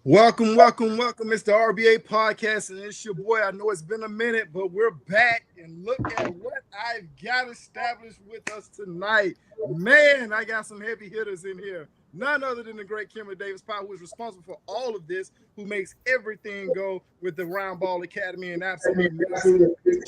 Welcome. It's the RBA podcast, and it's your boy. I know it's been a minute, but we're back, and look at what I've got established with us tonight. Man, I got some heavy hitters in here. None other than the great Kimberly Davis Powell, who is responsible for all of this, who makes everything go with the Round Ball Academy, and absolutely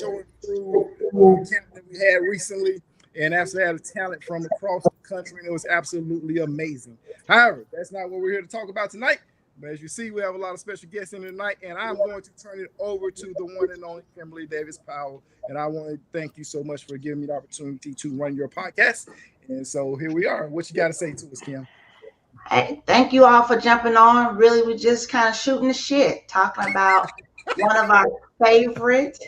going through the camp that we had recently, and absolutely had a talent from across the country, and it was absolutely amazing. However, that's not what we're here to talk about tonight. But as you see, we have a lot of special guests in tonight, and I'm going to turn it over to the one and only Kimberly Davis Powell. And I want to thank you so much for giving me the opportunity to run your podcast. And so here we are. What you got to say to us, Kim? Hey, thank you all for jumping on. Really, we're just kind of shooting the shit, talking about one of our favorite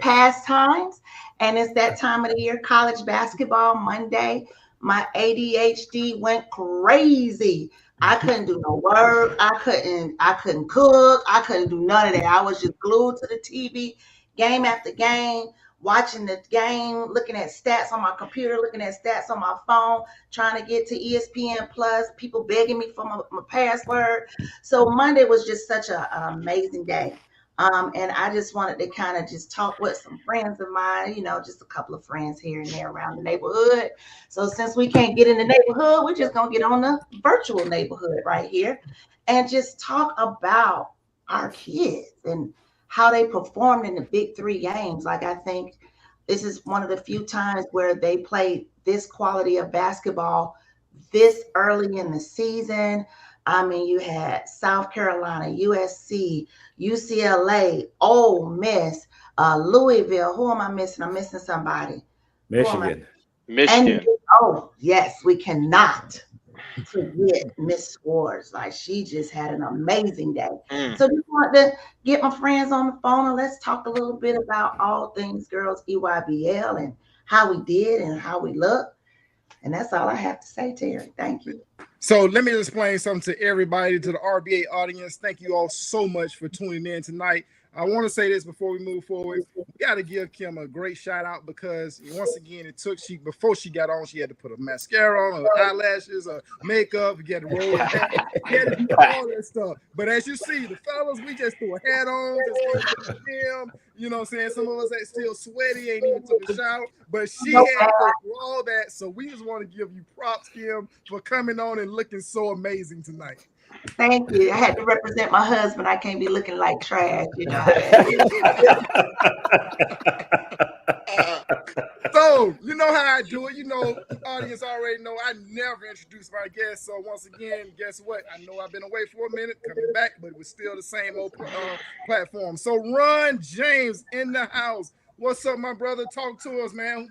pastimes. And it's that time of the year, college basketball. Monday, my ADHD went crazy. I couldn't do no work. I couldn't cook. I couldn't do none of that. I was just glued to the TV, game after game, watching the game, looking at stats on my computer, looking at stats on my phone, trying to get to ESPN Plus, people begging me for my password. So Monday was just such an amazing day. And I just wanted to kind of just talk with some friends of mine, just a couple of friends here and there around the neighborhood. So since we can't get in the neighborhood, we're just going to get on the virtual neighborhood right here and just talk about our kids and how they performed in the big three games. Like, I think this is one of the few times where they played this quality of basketball this early in the season. I mean, you had South Carolina, USC, UCLA, Ole Miss, Louisville. Who am I missing? I'm missing somebody. Michigan. And, oh, yes, we cannot forget Miss Swords. Like, she just had an amazing day. So just want to get my friends on the phone and let's talk a little bit about all things girls EYBL and how we did and how we look. And that's all I have to say, Terry. Thank you. So let me explain something to everybody, to the RBA audience. Thank you all so much for tuning in tonight. I want to say this before we move forward. We got to give Kim a great shout out because once again, before she got on, she had to put a mascara on, her eyelashes, her makeup, you had to roll her hair, you had to do all that stuff. But as you see, the fellas, we just threw a hat on, just came to the gym. You know what I'm saying? Some of us are still sweaty, ain't even took a shower, but she had to go through all that. So we just want to give you props, Kim, for coming on and looking so amazing tonight. Thank you. I had to represent my husband. I can't be looking like trash, So, you know how I do it. The audience already know I never introduce my guests. So, once again, guess what? I know I've been away for a minute, coming back, but it was still the same old platform. So, Ron James in the house. What's up, my brother? Talk to us, man.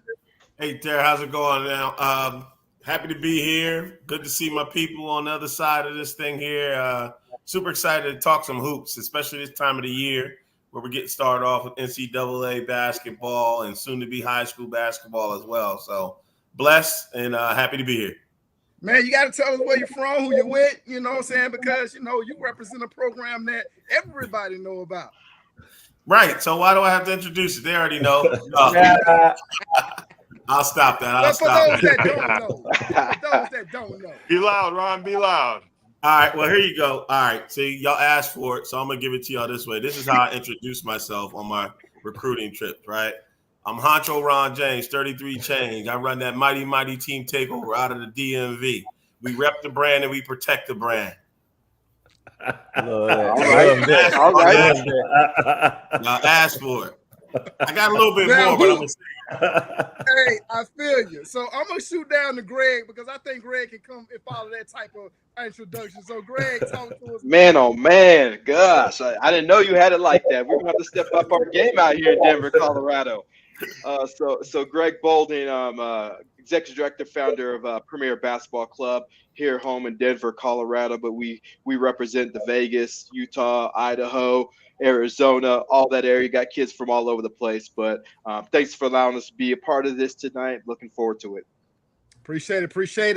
Hey, Terry, how's it going now? Happy to be here. Good to see my people on the other side of this thing here. Super excited to talk some hoops, especially this time of the year where we're getting started off with NCAA basketball and soon to be high school basketball as well. So blessed and happy to be here. Man, you got to tell us where you're from, who you're with, you know what I'm saying? Because, you represent a program that everybody know about. Right. So why do I have to introduce it? They already know. I'll stop that. For those that don't know. Be loud, Ron. Be loud. All right. Well, here you go. All right. So y'all asked for it, so I'm going to give it to y'all this way. This is how I introduce myself on my recruiting trips, right? I'm Honcho Ron James, 33 change. I run that mighty, mighty team takeover out of the DMV. We rep the brand and we protect the brand. All right. Y'all asked for it. I got a little bit more, but I'm going to say. Hey, I feel you. So I'm going to shoot down to Greg because I think Greg can come and follow that type of introduction. So, Greg, talk to us. Man, oh, man. Gosh, I didn't know you had it like that. We're going to have to step up our game out here in Denver, Colorado. So Greg Bolden, executive director, founder of Premier Basketball Club here home in Denver, Colorado. But we represent the Vegas, Utah, Idaho, Arizona, all that area. Got kids from all over the place. But thanks for allowing us to be a part of this tonight. Looking forward to it. Appreciate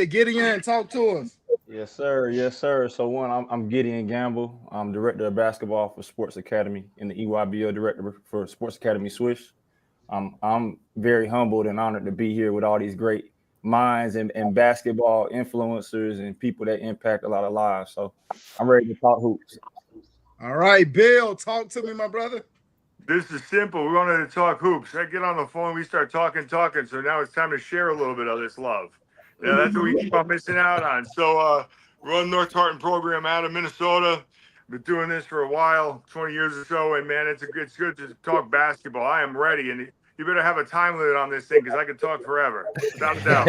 it. Gideon, talk to us. Yes, sir. So I'm Gideon Gamble. I'm director of basketball for Sports Academy and the EYBL director for Sports Academy Swish. I'm very humbled and honored to be here with all these great minds and basketball influencers and people that impact a lot of lives. So I'm ready to talk hoops. All right, Bill, talk to me, my brother. This is simple. We wanted to talk hoops. I get on the phone, we start talking. So now it's time to share a little bit of this love. Yeah, that's what we keep on missing out on. So run North Tartan program out of Minnesota. Been doing this for a while, 20 years or so, and man, it's good to talk basketball. I am ready, and you better have a time limit on this thing because I can talk forever, without a doubt.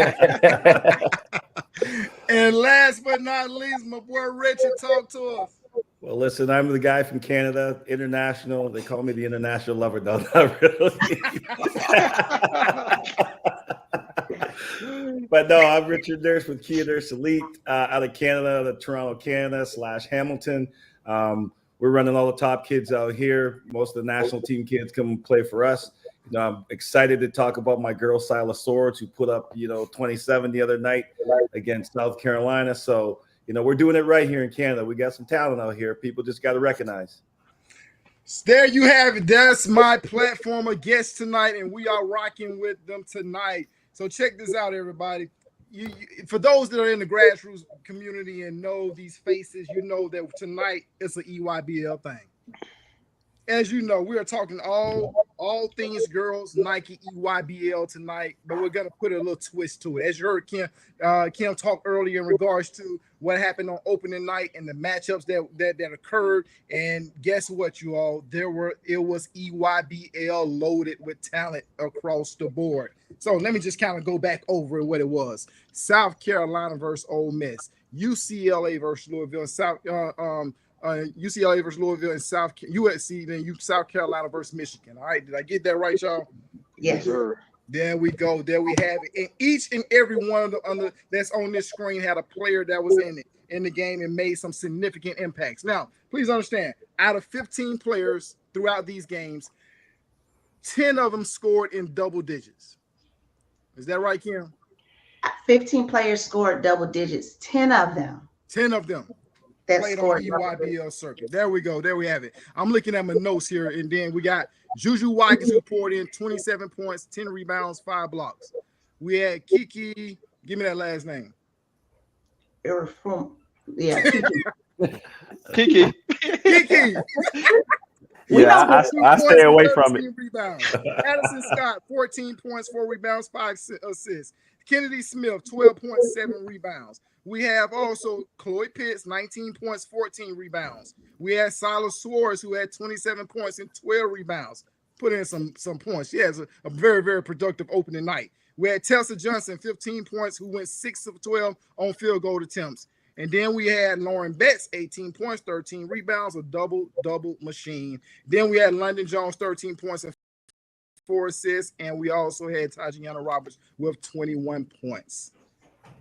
And last but not least, my boy Richard, talk to us. Well, listen, I'm the guy from Canada, international. They call me the international lover. No, not really. But no, I'm Richard Nurse with Kia Nurse Elite out of Canada, the Toronto, Canada / Hamilton. We're running all the top kids out here. Most of the national team kids come and play for us. You know, I'm excited to talk about my girl Silas Swords, who put up 27 the other night against South Carolina. So we're doing it right here in Canada. We got some talent out here. People just got to recognize. There you have it. That's my platform of guests tonight, and we are rocking with them tonight. So check this out, everybody. For those that are in the grassroots community and know these faces, you know that tonight it's an EYBL thing. As you know, we are talking all things girls, Nike EYBL tonight, but we're gonna put a little twist to it. As you heard Kim talk earlier in regards to what happened on opening night and the matchups that occurred. And guess what, you all? It was EYBL loaded with talent across the board. So let me just kind of go back over what it was. South Carolina versus Ole Miss, UCLA versus Louisville, UCLA versus Louisville, and USC, then South Carolina versus Michigan. All right, did I get that right, y'all? Yes, sir. There we go. There we have it. And each and every one of the that's on this screen had a player that was in the game and made some significant impacts. Now, please understand, out of 15 players throughout these games, 10 of them scored in double digits. Is that right, Kim? 15 players scored double digits. 10 of them. That played on the EYBL circuit. There we go. There we have it. I'm looking at my notes here, and then we got Juju Watkins who poured in 27 points, 10 rebounds, 5 blocks. We had Kiki. Give me that last name. Kiki. Kiki. Yeah, I stay away from it. Rebounds. Addison Scott, 14 points, 4 rebounds, 5 assists. Kennedy Smith, 12.7 rebounds. We have also Chloe Pitts, 19 points, 14 rebounds. We had Silas Swords, who had 27 points and 12 rebounds. Put in some points. She has a very, very productive opening night. We had Tessa Johnson, 15 points, who went 6 of 12 on field goal attempts. And then we had Lauren Betts, 18 points, 13 rebounds, a double machine. Then we had London Jones, 13 points and 4 assists. And we also had Tajiana Roberts with 21 points.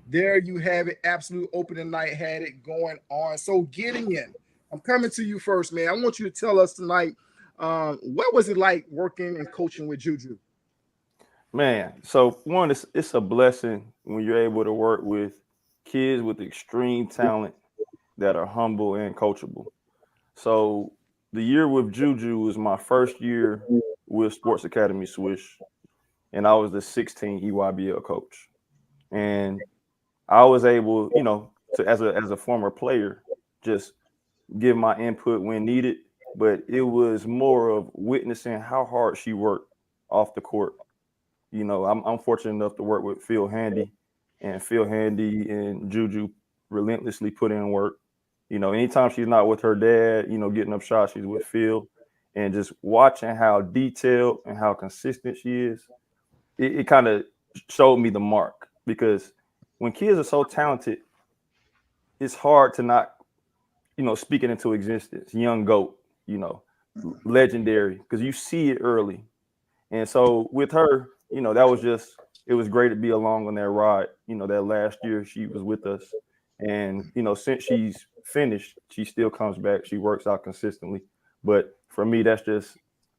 There you have it. Absolute opening night had it going on. So getting in, I'm coming to you first, man. I want you to tell us tonight, what was it like working and coaching with Juju? Man, so one, it's a blessing when you're able to work with kids with extreme talent that are humble and coachable. So the year with Juju was my first year with Sports Academy Swish, and I was the 16 EYBL coach. And I was able, to as a former player, just give my input when needed. But it was more of witnessing how hard she worked off the court. I'm fortunate enough to work with Phil Handy, and Phil Handy and Juju relentlessly put in work. Anytime she's not with her dad, getting up shots, she's with Phil, and just watching how detailed and how consistent she is. It kind of showed me the mark, because when kids are so talented, it's hard to not, speak it into existence. Young GOAT, legendary, because you see it early. And so with her, it was great to be along on that ride. That last year she was with us. And, since she's finished, she still comes back. She works out consistently. But for me, that's just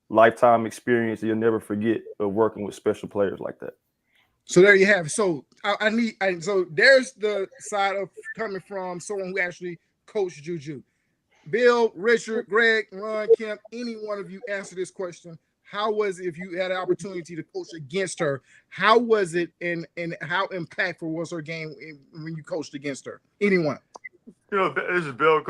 lifetime experience you'll never forget of working with special players like that. So there you have it. So so there's the side of coming from someone who actually coached Juju. Bill, Richard, Greg, Ron, Kemp, any one of you answer this question. how was it if you had an opportunity to coach against her? How was it, and how impactful was her game when you coached against her? Anyone? This is Bill.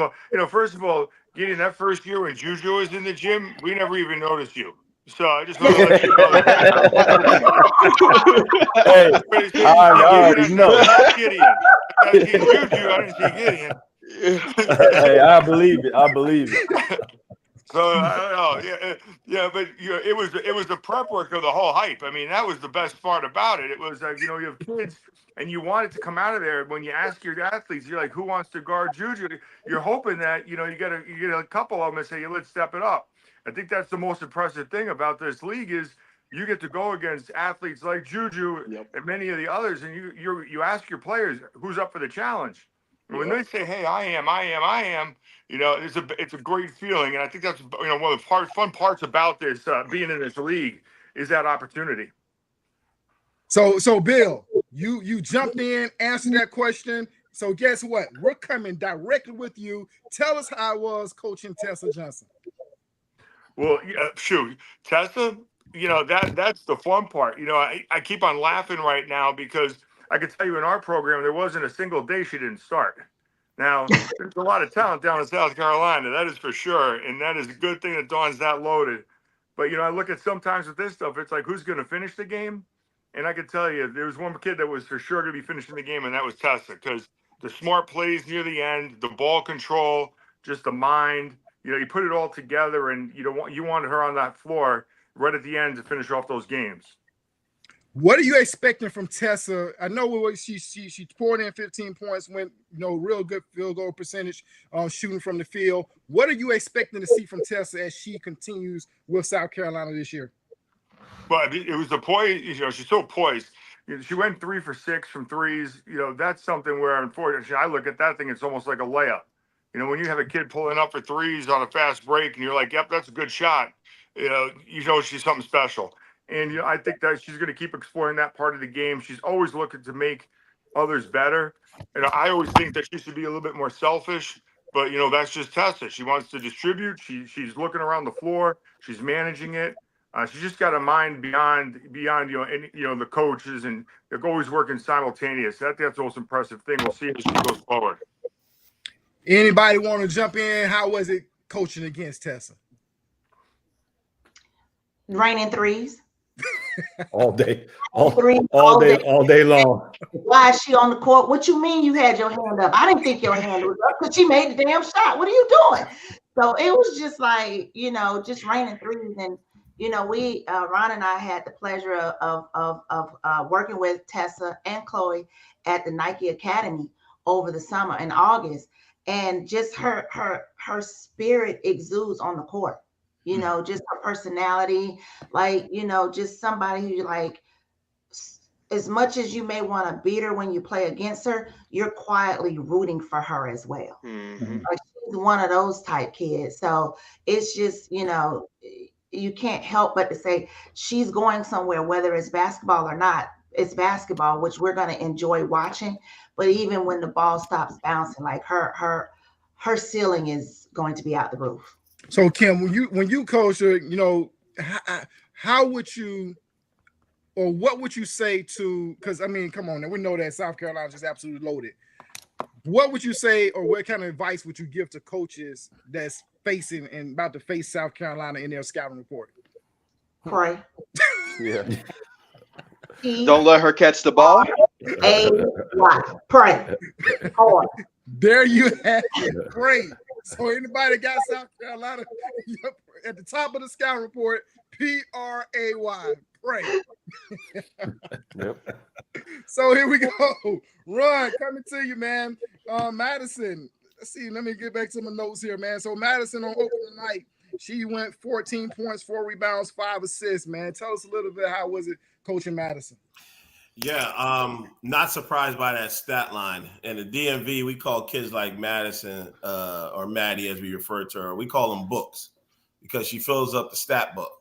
First of all, getting that first year when Juju was in the gym, we never even noticed you. So I just want to let you know that. Hey, I already know. Gideon. I see Juju. I didn't see Gideon. Hey, I believe it. I believe it. So I don't know. Yeah, but it was the prep work of the whole hype. I mean, that was the best part about it. It was like, you have kids and you want it to come out of there. When you ask your athletes, you're like, who wants to guard Juju? You're hoping that, you get a couple of them and say, let's step it up. I think that's the most impressive thing about this league is you get to go against athletes like Juju and many of the others, and you ask your players who's up for the challenge. And when they say, "Hey, I am," it's a great feeling, and I think that's one of the fun parts about this being in this league is that opportunity. So Bill, you jumped in, answered that question. So guess what? We're coming directly with you. Tell us how it was coaching Tessa Johnson. Well, shoot, Tessa, that's the fun part. I keep on laughing right now because I can tell you in our program, there wasn't a single day she didn't start. Now, there's a lot of talent down in South Carolina, that is for sure. And that is a good thing that Dawn's that loaded. But, I look at sometimes with this stuff, it's like, who's going to finish the game? And I can tell you, there was one kid that was for sure going to be finishing the game, and that was Tessa, because the smart plays near the end, the ball control, just the mind, you put it all together, and you wanted her on that floor right at the end to finish off those games. What are you expecting from Tessa? I know she poured in 15 points, went real good field goal percentage, shooting from the field. What are you expecting to see from Tessa as she continues with South Carolina this year? But it was the poise. She's so poised. She went 3 for 6 from threes. That's something where, unfortunately, I look at that thing. It's almost like a layup. When you have a kid pulling up for threes on a fast break, and you're like, "Yep, that's a good shot." She's something special. And I think that she's going to keep exploring that part of the game. She's always looking to make others better. And I always think that she should be a little bit more selfish. But that's just Tessa. She wants to distribute. She's looking around the floor. She's managing it. She's just got a mind beyond the coaches, and they're always working simultaneous. That's the most impressive thing. We'll see as she goes forward. Anybody want to jump in? How was it coaching against Tessa? Raining threes. all day long. Why is she on the court? What you mean you had your hand up? I didn't think your hand was up because she made the damn shot. What are you doing? So it was just like, just raining threes. And, we, Ron and I had the pleasure of working with Tessa and Chloe at the Nike Academy over the summer in August. And just her spirit exudes on the court. Just her personality, just somebody who as much as you may want to beat her when you play against her, you're quietly rooting for her as well. Mm-hmm. She's one of those type kids. So it's just, you can't help but to say she's going somewhere, whether it's basketball or not. It's basketball, which we're going to enjoy watching. But even when the ball stops bouncing, like her ceiling is going to be out the roof. So Kim, when you coach her, how would you, or what would you say to? Because I mean, come on, now we know that South Carolina is absolutely loaded. What would you say, or what kind of advice would you give to coaches that's facing and about to face South Carolina in their scouting report? Pray. Yeah. Don't let her catch the ball. Pray. Hard. There you have it. Great. So anybody got South Carolina at the top of the scout report, PRAY. Pray. Yep. So here we go. Ron, coming to you, man. Madison. Let's see. Let me get back to my notes here, man. So Madison on opening night, she went 14 points, 4 rebounds, 5 assists, man. Tell us a little bit, how was it coaching Madison? Yeah, not surprised by that stat line. In the DMV, we call kids like Madison or Maddie, as we refer to her, we call them books because she fills up the stat book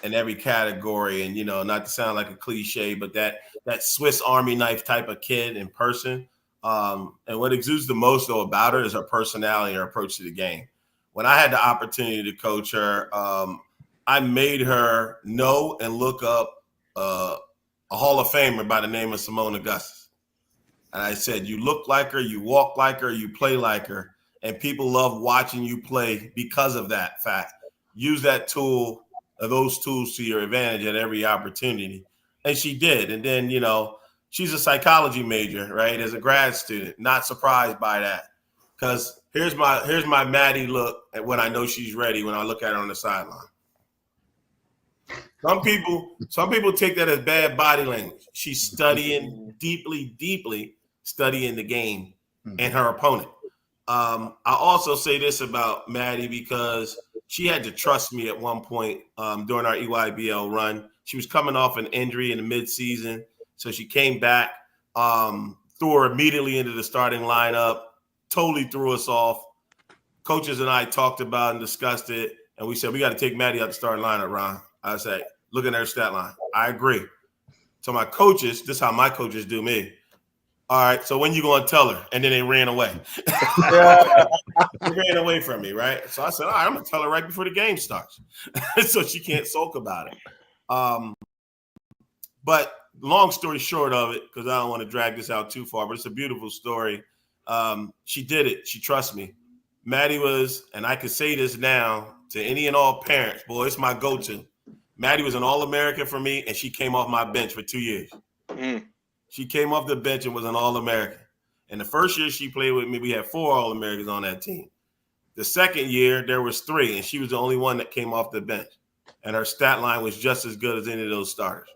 in every category. And, not to sound like a cliche, but that Swiss Army knife type of kid in person. And what exudes the most, though, about her is her personality and her approach to the game. When I had the opportunity to coach her, I made her know and look up a Hall of Famer by the name of Simone Augustus. And I said, you look like her, you walk like her, you play like her, and people love watching you play because of that fact. Use that tool, those tools to your advantage at every opportunity. And she did. And then, you know, she's a psychology major, right, as a grad student. Not surprised by that. Because here's my Maddie look at when I know she's ready when I look at her on the sideline. Some people take that as bad body language. She's studying deeply studying the game and her opponent. I also say this about Maddie because she had to trust me at one point during our EYBL run. She was coming off an injury in the midseason, so she came back, threw her immediately into the starting lineup, totally threw us off. Coaches and I talked about and discussed it, and we said, we got to take Maddie out the starting lineup, Ron. I said, look at her stat line. I agree. So my coaches, this is how my coaches do me. All right, so when you going to tell her? And then they ran away. They ran away from me, right? So I said, all right, I'm going to tell her right before the game starts so she can't sulk about it. But long story short of it, because I don't want to drag this out too far, but it's a beautiful story. She did it. She trusts me. Maddie was, and I can say this now to any and all parents, boy, it's my go-to. Maddie was an All-American for me, and she came off my bench for 2 years. She came off the bench and was an All-American. And the first year she played with me, we had 4 All-Americans on that team. The second year, there was 3, and she was the only one that came off the bench. And her stat line was just as good as any of those starters.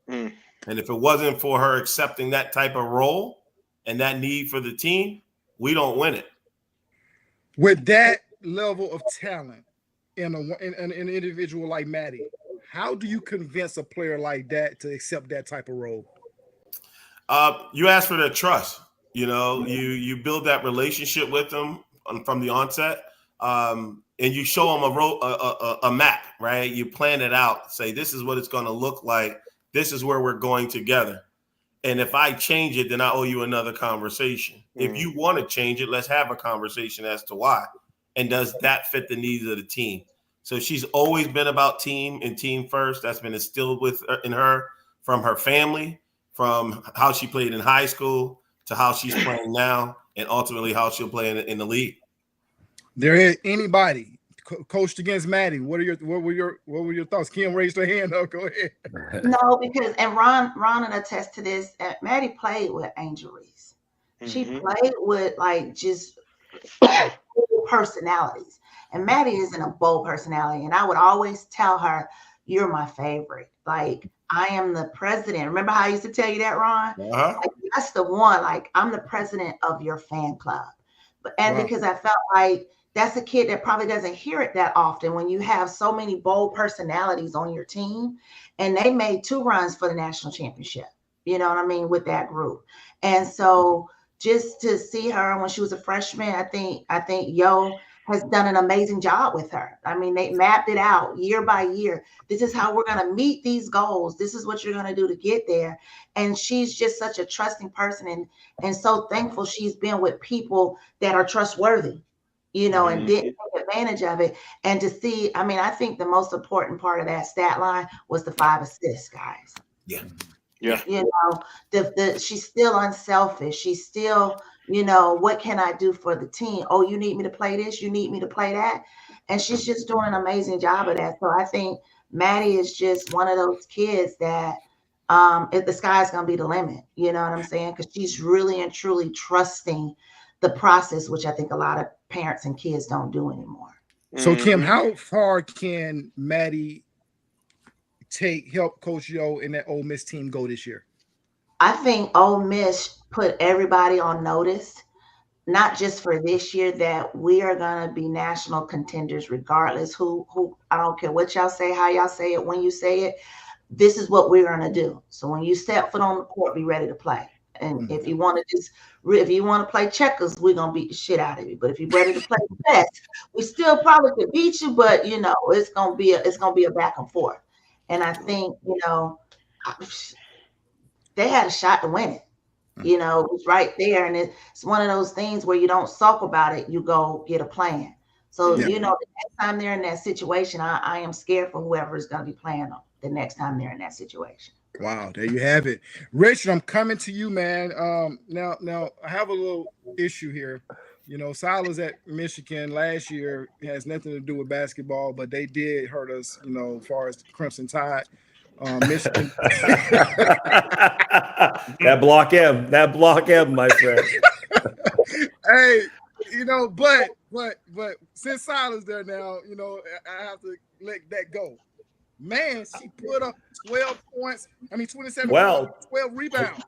And if it wasn't for her accepting that type of role and that need for the team, we don't win it. With that level of talent in an individual like Maddie, how do you convince a player like that to accept that type of role? You ask for their trust. You know, you build that relationship with them from the onset, and you show them a map, right? You plan it out. Say, this is what it's going to look like. This is where we're going together. And if I change it, then I owe you another conversation. If you want to change it, let's have a conversation as to why. And does that fit the needs of the team? So she's always been about team and team first. That's been instilled in her from her family, from how she played in high school to how she's playing now, and ultimately how she'll play in the league. There is anybody coached against Maddie. What were your thoughts? Kim raised her hand up. Go ahead. No, because and Ron and attest to this. Maddie played with Angel Reese. She played with like just personalities. And Maddie isn't a bold personality. And I would always tell her, you're my favorite. Like, I am the president. Remember how I used to tell you that, Ron? Like, that's the one. Like, I'm the president of your fan club. Because I felt like that's a kid that probably doesn't hear it that often when you have so many bold personalities on your team. And they made 2 runs for the national championship, you know what I mean, with that group. And so just to see her when she was a freshman, I think Yo has done an amazing job with her. I mean, they mapped it out year by year. This is how we're going to meet these goals. This is what you're going to do to get there. And she's just such a trusting person and so thankful she's been with people that are trustworthy, you know, and didn't take advantage of it. And to see, I mean, I think the most important part of that stat line was the 5 assists, guys. Yeah. You know, she's still unselfish. She's still, you know, what can I do for the team? Oh, you need me to play this? You need me to play that? And she's just doing an amazing job of that. So I think Maddie is just one of those kids that if the sky's going to be the limit, you know what I'm saying? Because she's really and truly trusting the process, which I think a lot of parents and kids don't do anymore. So, Kim, how far can Maddie help Coach Yo and that Ole Miss team go this year? I think Ole Miss put everybody on notice, not just for this year, that we are going to be national contenders regardless who I don't care what y'all say, how y'all say it, when you say it. This is what we're going to do. So when you step foot on the court, be ready to play. And if you want to play checkers, we're going to beat the shit out of you. But if you're ready to play chess, we still probably could beat you, but you know, it's going to be a back and forth. And I think, you know, they had a shot to win it. You know, it was right there. And it's one of those things where you don't sulk about it. You go get a plan. So, Yeah. the next time they're in that situation, I am scared for whoever is going to be playing them the next time they're in that situation. Wow, there you have it. Richard, I'm coming to you, man. Now I have a little issue here. Silas at Michigan last year has nothing to do with basketball, but they did hurt us, as far as the Crimson Tide. Michigan. That block M, my friend. Hey, but since Silas there now, I have to let that go. Man, she put up 12 points. 27 points, 12 rebounds.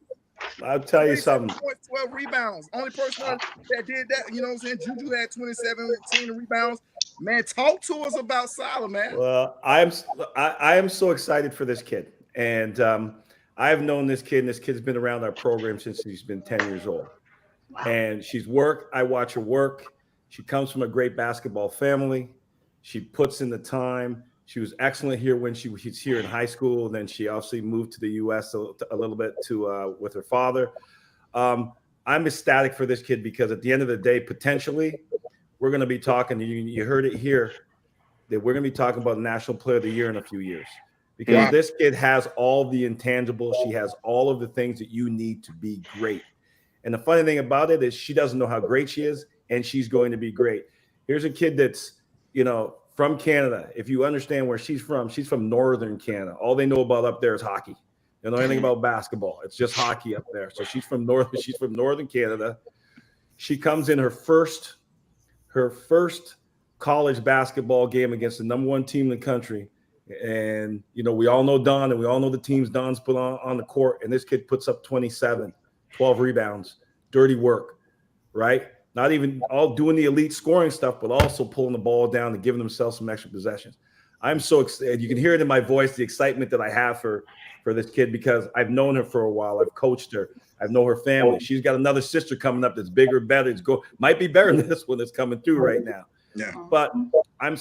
I'll tell you something. 12 rebounds. Only person that did that, what I'm saying? Juju had 27 rebounds. Man, talk to us about Salah, man. Well, I am so excited for this kid. And I've known this kid, and this kid's been around our program since she's been 10 years old. Wow. And she's worked. I watch her work. She comes from a great basketball family. She puts in the time. She was excellent here when she was here in high school. Then she obviously moved to the U.S. a little bit with her father. I'm ecstatic for this kid because at the end of the day, potentially, we're going to be talking. You heard it here that we're going to be talking about National Player of the Year in a few years because this kid has all the intangibles. She has all of the things that you need to be great. And the funny thing about it is she doesn't know how great she is, and she's going to be great. Here's a kid that's, from Canada. If you understand where she's from Northern Canada. All they know about up there is hockey. They don't know anything about basketball. It's just hockey up there. So she's from Northern Canada. She comes in her first college basketball game against the number one team in the country. And, we all know Don, and we all know the teams Don's put on the court. And this kid puts up 27, 12 rebounds, dirty work, right? Not even all doing the elite scoring stuff, but also pulling the ball down and giving themselves some extra possessions. I'm so excited. You can hear it in my voice, the excitement that I have for this kid because I've known her for a while. I've coached her. I know her family. She's got another sister coming up that's bigger, better. Might be better than this one that's coming through right now. Yeah. But I'm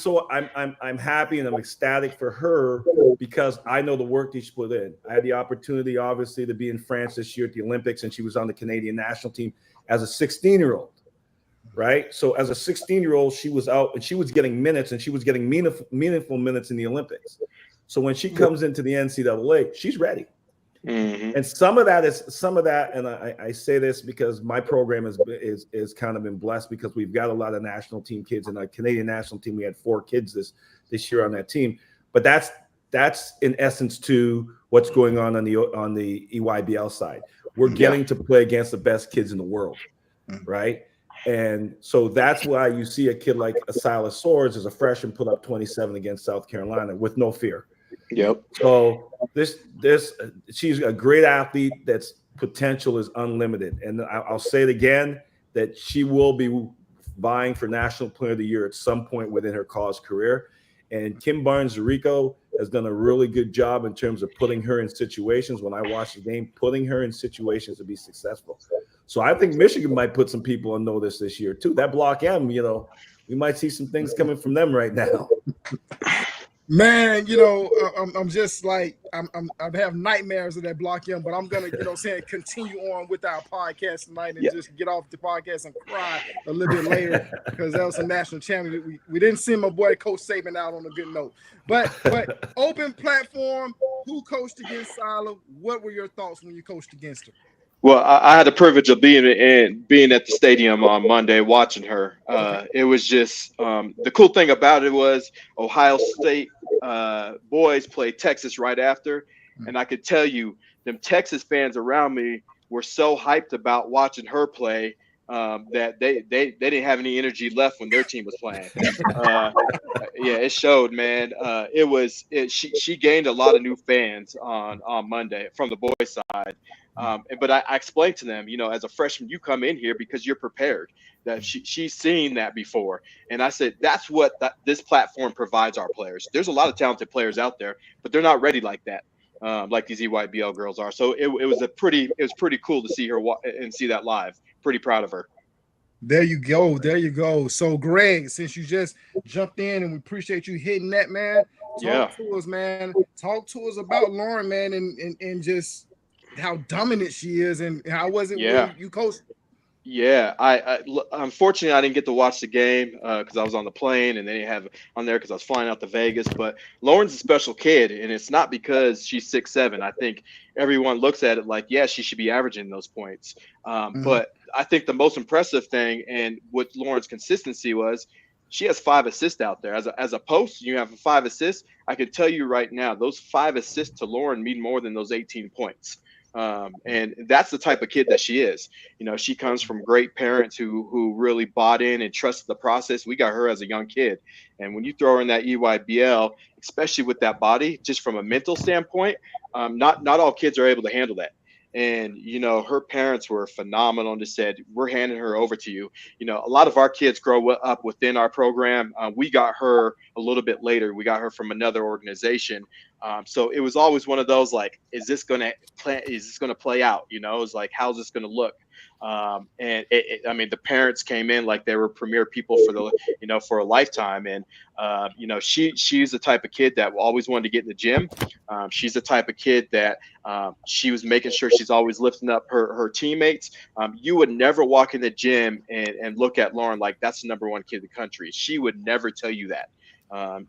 happy and I'm ecstatic for her because I know the work that she put in. I had the opportunity, obviously, to be in France this year at the Olympics, and she was on the Canadian national team as a 16-year-old. Right. So as a 16-year-old, she was out and she was getting minutes and she was getting meaningful minutes in the Olympics. So when she comes into the NCAA, she's ready. Mm-hmm. And some of that. And I say this because my program is kind of been blessed because we've got a lot of national team kids and our Canadian national team. We had 4 kids this year on that team. But that's in essence to what's going on the EYBL side. We're getting to play against the best kids in the world. Right. And so that's why you see a kid like Silas Swords as a freshman put up 27 against South Carolina with no fear. Yep. So she's a great athlete that's potential is unlimited. And I'll say it again that she will be vying for National Player of the Year at some point within her college career. And Kim Barnes-Zarico has done a really good job in terms of putting her in situations, when I watch the game, putting her in situations to be successful. So I think Michigan might put some people on notice this year too. That block M, we might see some things coming from them right now. Man, I'm just like I have nightmares of that block M, but I'm gonna, continue on with our podcast tonight and just get off the podcast and cry a little bit later because that was a national champion. We didn't see my boy Coach Saban out on a good note, but open platform. Who coached against Salah? What were your thoughts when you coached against her? Well, I had the privilege of being at the stadium on Monday watching her. It was just the cool thing about it was Ohio State boys played Texas right after, and I could tell you them Texas fans around me were so hyped about watching her play that they didn't have any energy left when their team was playing. It showed, man. She gained a lot of new fans on Monday from the boys' side. But I explained to them, as a freshman, you come in here because you're prepared. That she's seen that before, and I said that's what this platform provides our players. There's a lot of talented players out there, but they're not ready like that, like these EYBL girls are. So it was pretty cool to see her and see that live. Pretty proud of her. There you go. So Greg, since you just jumped in, and we appreciate you hitting that, man. Talk to us, man. Talk to us about Lauren, man, and just how dominant she is, and how was it when you coached? Yeah, unfortunately I didn't get to watch the game because I was on the plane, and they didn't have on there because I was flying out to Vegas. But Lauren's a special kid, and it's not because she's 6'7". I think everyone looks at it like, yeah, she should be averaging those points. But I think the most impressive thing and what Lauren's consistency was, she has 5 assists out there. As a post, you have 5 assists. I can tell you right now, those 5 assists to Lauren mean more than those 18 points. And that's the type of kid that she is. You know, she comes from great parents who really bought in and trusted the process. We got her as a young kid. And when you throw her in that EYBL, especially with that body, just from a mental standpoint, not all kids are able to handle that. And, you know, her parents were phenomenal and just said, we're handing her over to you. You know, a lot of our kids grow up within our program. We got her a little bit later. We got her from another organization. So it was always one of those, like, is this going to play out? You know, it's like, how's this going to look? And I mean, the parents came in like they were premier people for a lifetime. And, you know, she's the type of kid that always wanted to get in the gym. She's the type of kid that she was making sure she's always lifting up her teammates. You would never walk in the gym and look at Lauren like that's the number 1 kid in the country. She would never tell you that.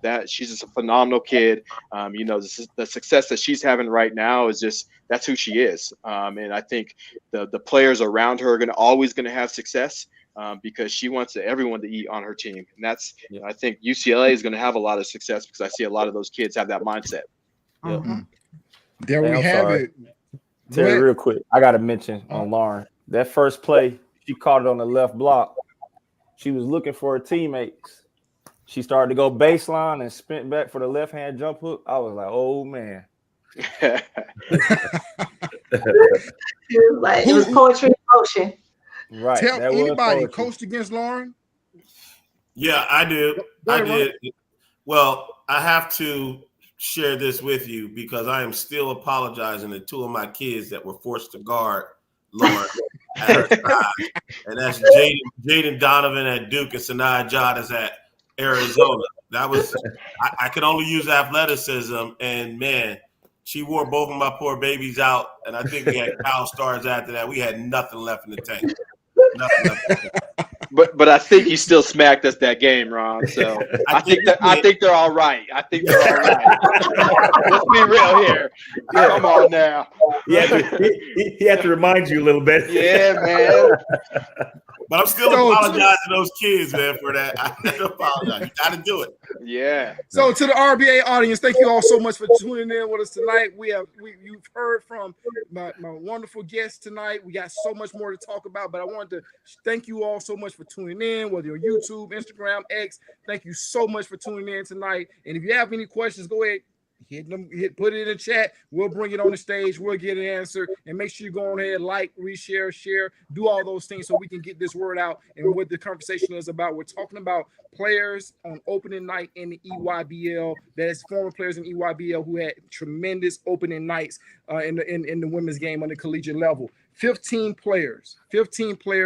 That she's just a phenomenal kid. You know, the success that she's having right now is just, that's who she is. And I think the players around her are always going to have success because she wants everyone to eat on her team. And that's, I think UCLA is going to have a lot of success because I see a lot of those kids have that mindset. There we have it. Terry, real quick, I got to mention on Lauren, that first play, she caught it on the left block. She was looking for her teammates. She started to go baseline and spent back for the left-hand jump hook. I was like, oh, man. It was poetry in motion. Right. Tell anybody coached against Lauren? Yeah, I did. I did. Well, I have to share this with you because I am still apologizing to 2 of my kids that were forced to guard Lauren at her side. And that's Jaden Donovan at Duke and Sanaya Jadas at Arizona. That was, I could only use athleticism, and man, she wore both of my poor babies out, and I think we had Kyle Stars after that. We had nothing left in the tank. Nothing left in the tank. But I think you still smacked us that game, Ron. So I think they're all right. I think they're all right. Let's be real here. Yeah. Come on now. Yeah, he had to remind you a little bit. Yeah, man. But I'm still apologizing to those kids, man, for that. I have to apologize. You got to do it. Yeah. So to the RBA audience, thank you all so much for tuning in with us tonight. You've heard from my wonderful guests tonight. We got so much more to talk about, but I wanted to thank you all so much for tuning in, whether you're YouTube, Instagram, X. Thank you so much for tuning in tonight. And if you have any questions, go ahead. Put it in the chat. We'll bring it on the stage. We'll get an answer. And make sure you go on ahead, like, reshare, share, do all those things so we can get this word out and what the conversation is about. We're talking about players on opening night in the EYBL. That is former players in EYBL who had tremendous opening nights in the women's game on the collegiate level. 15 players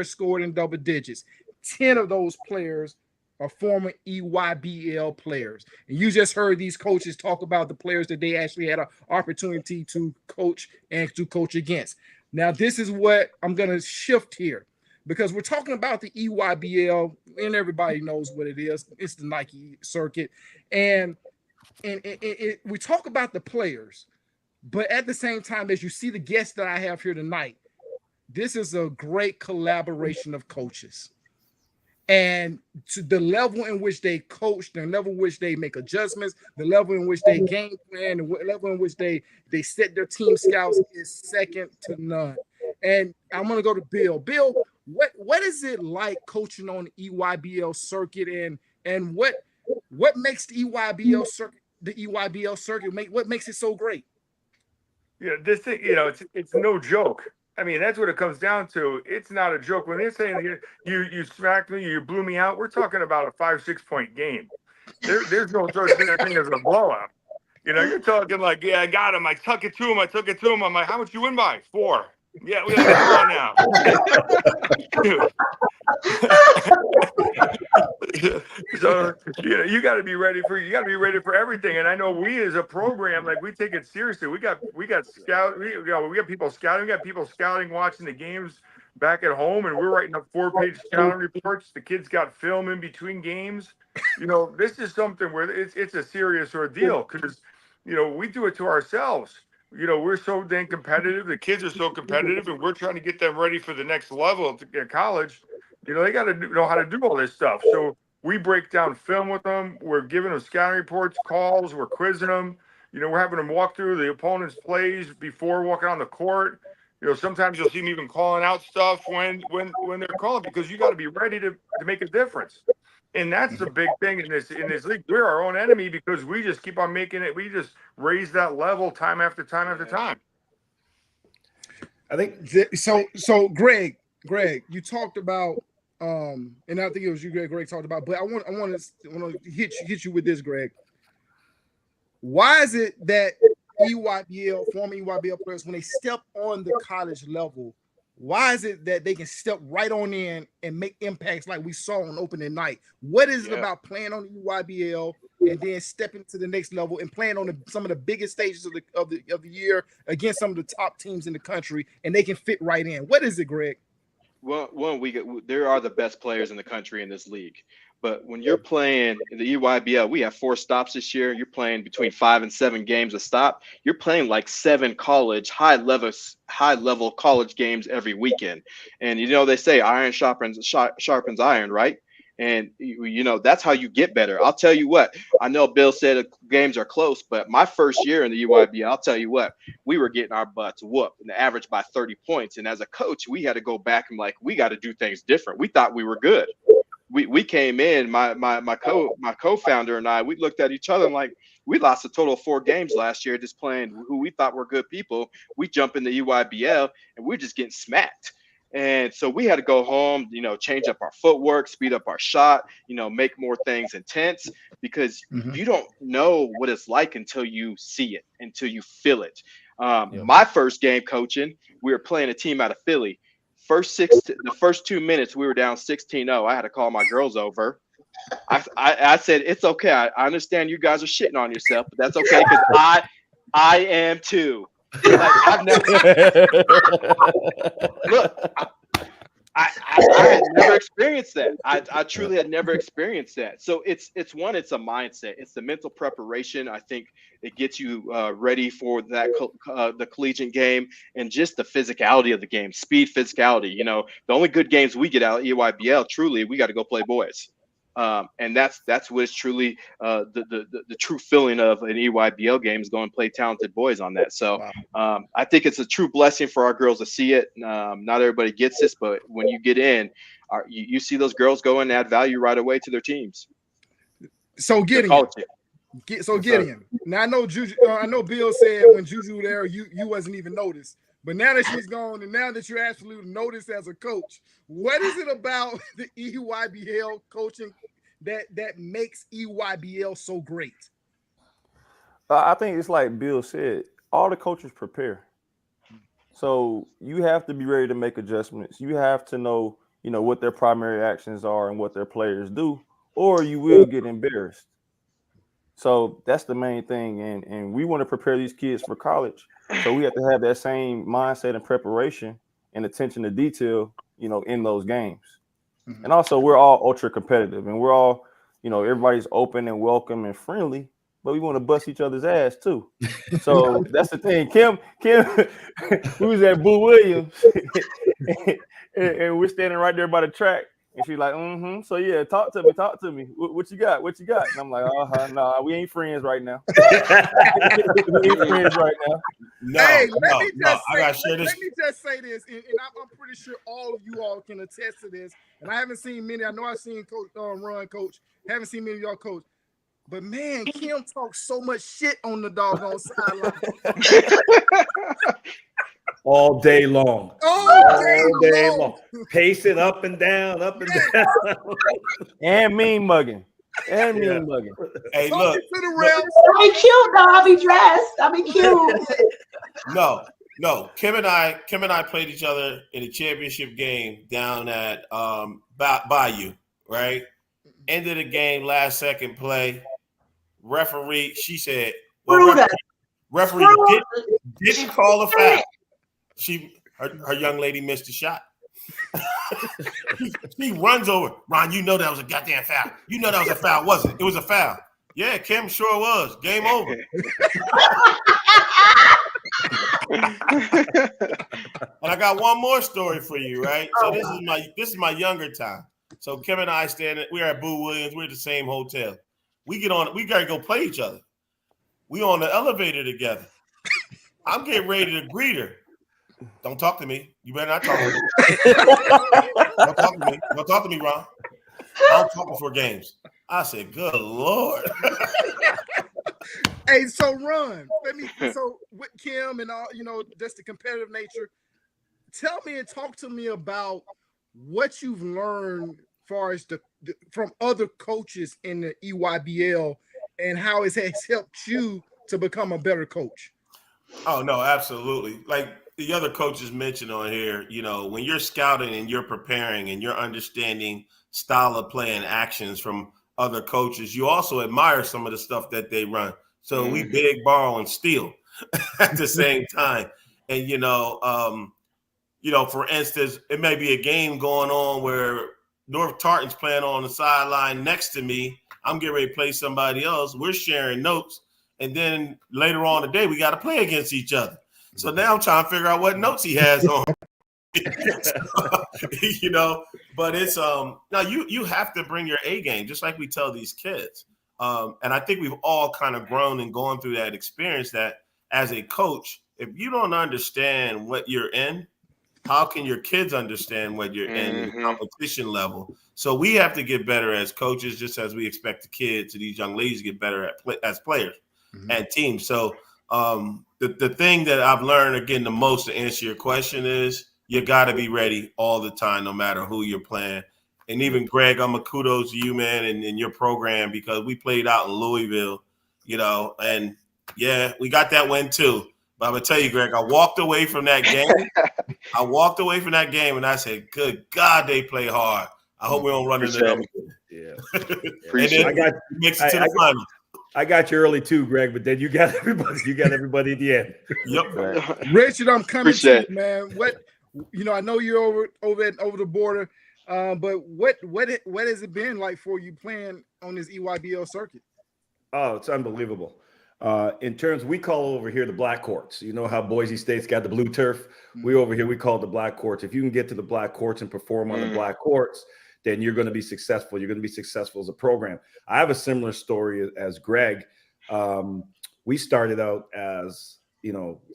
scored in double digits. 10 of those players are former EYBL players. And you just heard these coaches talk about the players that they actually had an opportunity to coach and to coach against. Now, this is what I'm going to shift here because we're talking about the EYBL and everybody knows what it is. It's the Nike circuit. And we talk about the players, but at the same time, as you see the guests that I have here tonight, this is a great collaboration of coaches. And to the level in which they coach, the level in which they make adjustments, the level in which they game plan, the level in which they set their team scouts is second to none. And I'm going to go to Bill. Bill, what is it like coaching on the EYBL circuit, and what makes the EYBL circuit what makes it so great? Yeah, this thing, it's no joke. I mean, that's what it comes down to. It's not a joke. When they're saying you smacked me, you blew me out, we're talking about a 5-6 point game. There's no such thing as a blowout. You're talking like, yeah, I got him. I took it to him. I'm like, how much you win by? 4. Yeah, we got to get on now. Dude. So you got to be ready for everything. And I know we as a program, like, we take it seriously. We got people scouting, watching the games back at home, and we're writing up 4-page scouting reports. The kids got film in between games. This is something where it's a serious ordeal because, we do it to ourselves. We're so dang competitive. The kids are so competitive, and we're trying to get them ready for the next level at college. They got to know how to do all this stuff. So we break down film with them. We're giving them scouting reports, calls. We're quizzing them. We're having them walk through the opponent's plays before walking on the court. Sometimes you'll see them even calling out stuff when they're calling, because you got to be ready to make a difference. And that's the big thing in this league. We're our own enemy because we just keep on making it. We just raise that level time after time after time. I think so. So Greg, you talked about, and I think it was you, Greg talked about, but I want to hit you with this, Greg. Why is it that former EYBL players, when they step on the college level, why is it that they can step right on in and make impacts like we saw on opening night? What is it about playing on the EYBL and then stepping to the next level and playing on some of the biggest stages of the year against some of the top teams in the country, and they can fit right in? What is it, Greg? Well, there are the best players in the country in this league. But when you're playing in the EYBL, we have 4 stops this year. You're playing between 5 and 7 games a stop. You're playing like 7 high level college games every weekend. And they say iron sharpens iron, right? And that's how you get better. I'll tell you what. I know Bill said games are close, but my first year in the EYBL, I'll tell you what, we were getting our butts whooped, and the average by 30 points. And as a coach, we had to go back and we got to do things different. We thought we were good. We came in, my co-founder and I, we looked at each other and we lost a total of 4 games last year just playing who we thought were good people. We jump in the EYBL and we're just getting smacked. And so we had to go home, change up our footwork, speed up our shot, make more things intense, because you don't know what it's like until you see it, until you feel it. My first game coaching, we were playing a team out of Philly. The first 2 minutes, we were down 16-0. I had to call my girls over. I said, it's okay. I understand you guys are shitting on yourself, but that's okay, because I am too. I've never look. I had never experienced that. I truly had never experienced that. So it's a mindset. It's the mental preparation. I think it gets you ready for that the collegiate game, and just the physicality of the game, speed, physicality. The only good games we get out of EYBL, truly, we got to go play boys. And that's what is truly the true feeling of an EYBL game, is going to play talented boys on that. So I think it's a true blessing for our girls to see it. Not everybody gets this, but when you get in, you see those girls go and add value right away to their teams. So Gideon. Now I know Juju. I know Bill said when Juju there, you wasn't even noticed. But now that she's gone, and now that you're absolutely noticed as a coach, what is it about the EYBL coaching that makes EYBL so great? I think it's like Bill said, all the coaches prepare. So you have to be ready to make adjustments. You have to know, what their primary actions are and what their players do, or you will get embarrassed. So that's the main thing. And we want to prepare these kids for college. So we have to have that same mindset and preparation and attention to detail, in those games. Mm-hmm. And also, we're all ultra competitive, and we're all, everybody's open and welcome and friendly, but we want to bust each other's ass too. So that's the thing. Kim, we was at Boo Williams, and we're standing right there by the track. And she's like, so yeah, talk to me. What you got? And I'm like, nah, we ain't friends right now. No, hey, let me just say this, and I'm pretty sure all of you all can attest to this. And I haven't seen many. I know I've seen Coach Ron coach. Haven't seen many of y'all coach. But man, Kim talks so much shit on the doggone sideline. All day long. All day long. Pacing up and down. And mean mugging. Hey, look. To the refs. I'll be cute, though. I'll be dressed. I'll be cute. No. Kim and I played each other in a championship game down at Bayou, right? End of the game, last second play. Referee, she said, referee didn't call a foul. Her young lady missed a shot. He runs over. Ron, you know that was a goddamn foul. You know that was a foul, wasn't it? It was a foul. Yeah, Kim sure was. Game over. And I got one more story for you, right? So this is my younger time. So Kim and I we're at Boo Williams, we're at the same hotel. We gotta go play each other. We on the elevator together. I'm getting ready to greet her. Don't talk to me. You better not talk to me. Don't talk to me. Don't talk to me, Ron. I don't talk before games. I said, good Lord. Hey, so Ron, so with Kim and all, that's the competitive nature. Tell me and talk to me about what you've learned as far as from other coaches in the EYBL and how it has helped you to become a better coach. Oh, no, absolutely. Like the other coaches mentioned on here, when you're scouting and you're preparing and you're understanding style of play and actions from other coaches, you also admire some of the stuff that they run. So we beg, borrow, and steal at the same time. And, for instance, it may be a game going on where North Tartan's playing on the sideline next to me. I'm getting ready to play somebody else. We're sharing notes. And then later on today, we got to play against each other. So now I'm trying to figure out what notes he has on. But it's now you have to bring your A game, just like we tell these kids. And I think we've all kind of grown and gone through that experience that as a coach, if you don't understand what you're in, how can your kids understand what you're in the competition level? So we have to get better as coaches, just as we expect the kids and these young ladies to get better as players and teams. So the thing that I've learned, again, the most to answer your question is you got to be ready all the time, no matter who you're playing. And even Greg, I'm a kudos to you, man, and your program, because we played out in Louisville, and yeah, we got that win too. But I'm going to tell you, Greg, I walked away from that game. And I said, good God, they play hard. I hope we don't run into them. Yeah. And then makes it to the final. I got you early too, Greg, but then you got everybody. You got everybody at the end. Yep. Richard, I'm coming to you, man. What I know you're over the border, but what has it been like for you playing on this EYBL circuit? Oh, it's unbelievable. In terms, we call over here the black courts. You know how Boise State's got the blue turf? We over here, we call it the black courts. If you can get to the black courts and perform on the black courts, then you're going to be successful. You're going to be successful as a program. I have a similar story as Greg. We started out as,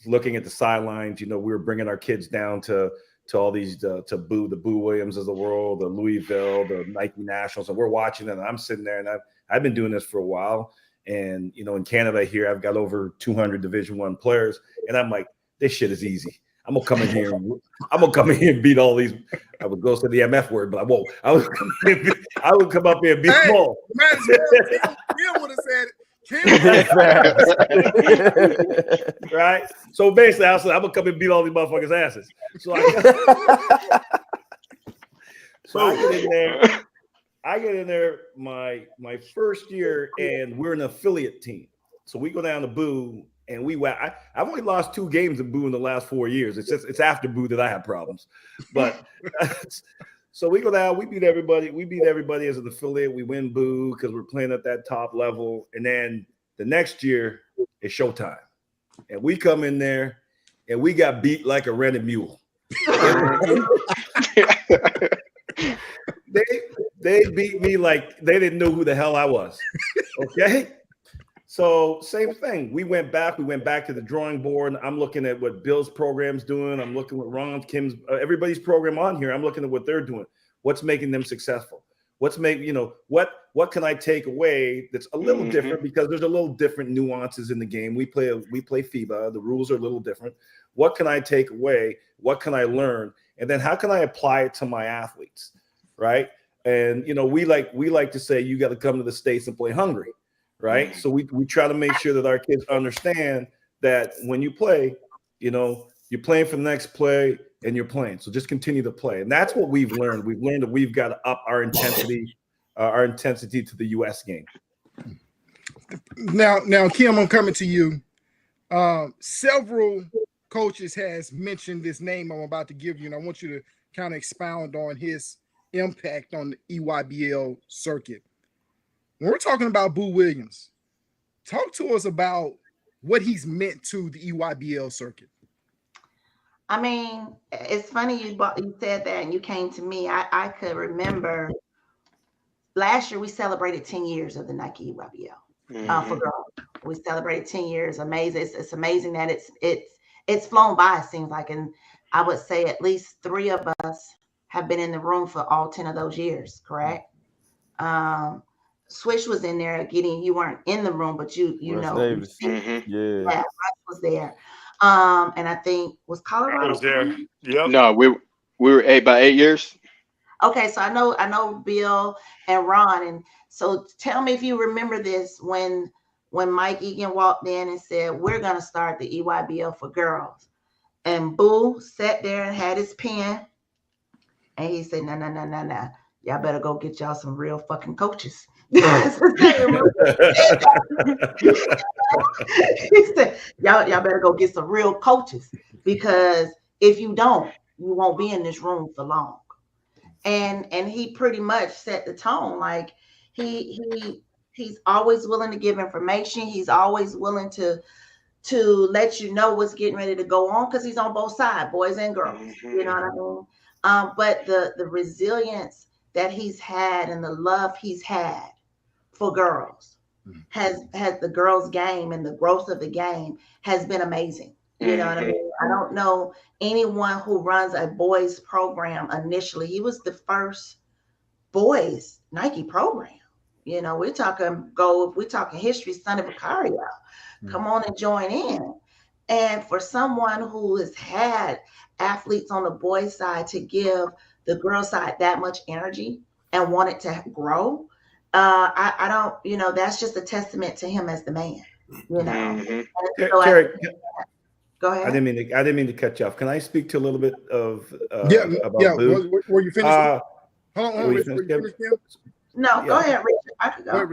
looking at the sidelines. We were bringing our kids down to all these, the Boo Williams of the world, the Louisville, the Nike Nationals, and we're watching them. And I'm sitting there, and I've been doing this for a while. And, in Canada here, I've got over 200 Division I players. And I'm like, this shit is easy. I'm going to come in here and beat all these. I would go say the MF word, but I won't. I would come up here and beat them all. Kim would have said it. Right? So basically, I said, I'm going to come and beat all these motherfuckers' asses. So I get in there my first year, and we're an affiliate team. So we go down to Boo, and I've only lost 2 games in Boo in the last 4 years. It's after Boo that I have problems. But so we go down, we beat everybody. We beat everybody as an affiliate. We win Boo because we're playing at that top level. And then the next year it's showtime. And we come in there, and we got beat like a rented mule. They beat me like they didn't know who the hell I was. Okay. So same thing. We went back to the drawing board. I'm looking at what Bill's program's doing. I'm looking at Ron, Kim's, everybody's program on here. I'm looking at what they're doing. What's making them successful? What can I take away that's a little different, because there's a little different nuances in the game. We play FIBA. The rules are a little different. What can I take away? What can I learn? And then how can I apply it to my athletes? Right. And, we like to say, you got to come to the States and play hungry. Right. So we try to make sure that our kids understand that when you play, you're playing for the next play and you're playing. So just continue to play. And that's what we've learned. We've learned that we've got to up our intensity to the U.S. game. Now, Kim, I'm coming to you. Several coaches has mentioned this name I'm about to give you, and I want you to kind of expound on his impact on the EYBL circuit. When we're talking about Boo Williams, talk to us about what he's meant to the EYBL circuit. I mean, it's funny you said that and you came to me. I could remember last year we celebrated 10 years of the Nike EYBL for girls. We celebrated 10 years. Amazing. It's amazing that it's flown by, it seems like. And I would say at least 3 of us have been in the room for all 10 of those years, correct? Swish was in there. You weren't in the room, but you know. Davis. Yeah, Russ was there. And I think was Colorado was there. Yep. No, we were about 8 years. Okay, so I know Bill and Ron, and so tell me if you remember this when Mike Egan walked in and said, "We're gonna start the EYBL for girls," and Boo sat there and had his pen, and he said, "No, y'all better go get y'all some real fucking coaches." He said, y'all better go get some real coaches, because if you don't, you won't be in this room for long. And he pretty much set the tone. Like he's always willing to give information. He's always willing to let you know what's getting ready to go on, because he's on both sides, boys and girls. You know what I mean? But the resilience that he's had and the love he's had for girls has the girls' game and the growth of the game has been amazing. You know what I mean? I don't know anyone who runs a boys program initially. He was the first boys Nike program. You know, we're talking history, Sonny Vicario. Come on and join in. And for someone who has had athletes on the boys' side to give the girls' side that much energy and want it to grow, I don't, you know, that's just a testament to him as the man. You know, so Terry, go ahead. I didn't mean to cut you off. Can I speak to a little bit of about Boo? Were you finished? Hold on, were you finished, No, go ahead, Richard. I could go.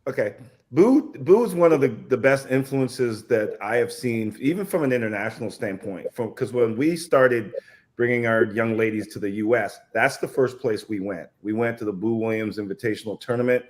Okay. Boo is one of the best influences that I have seen, even from an international standpoint. Because when we started bringing our young ladies to the U.S., that's the first place we went. We went to the Boo Williams Invitational Tournament,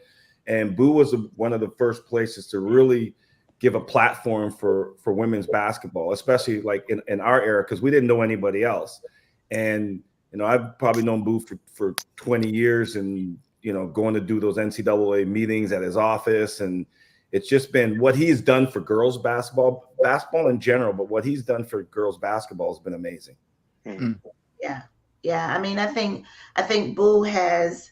and Boo was one of the first places to really give a platform for women's basketball, especially like in our era, because we didn't know anybody else. And you know, I've probably known Boo for 20 years, and you know, going to do those NCAA meetings at his office, and it's just been what he's done for girls basketball in general, but what he's done for girls basketball has been amazing. Yeah. I mean, I think Boo has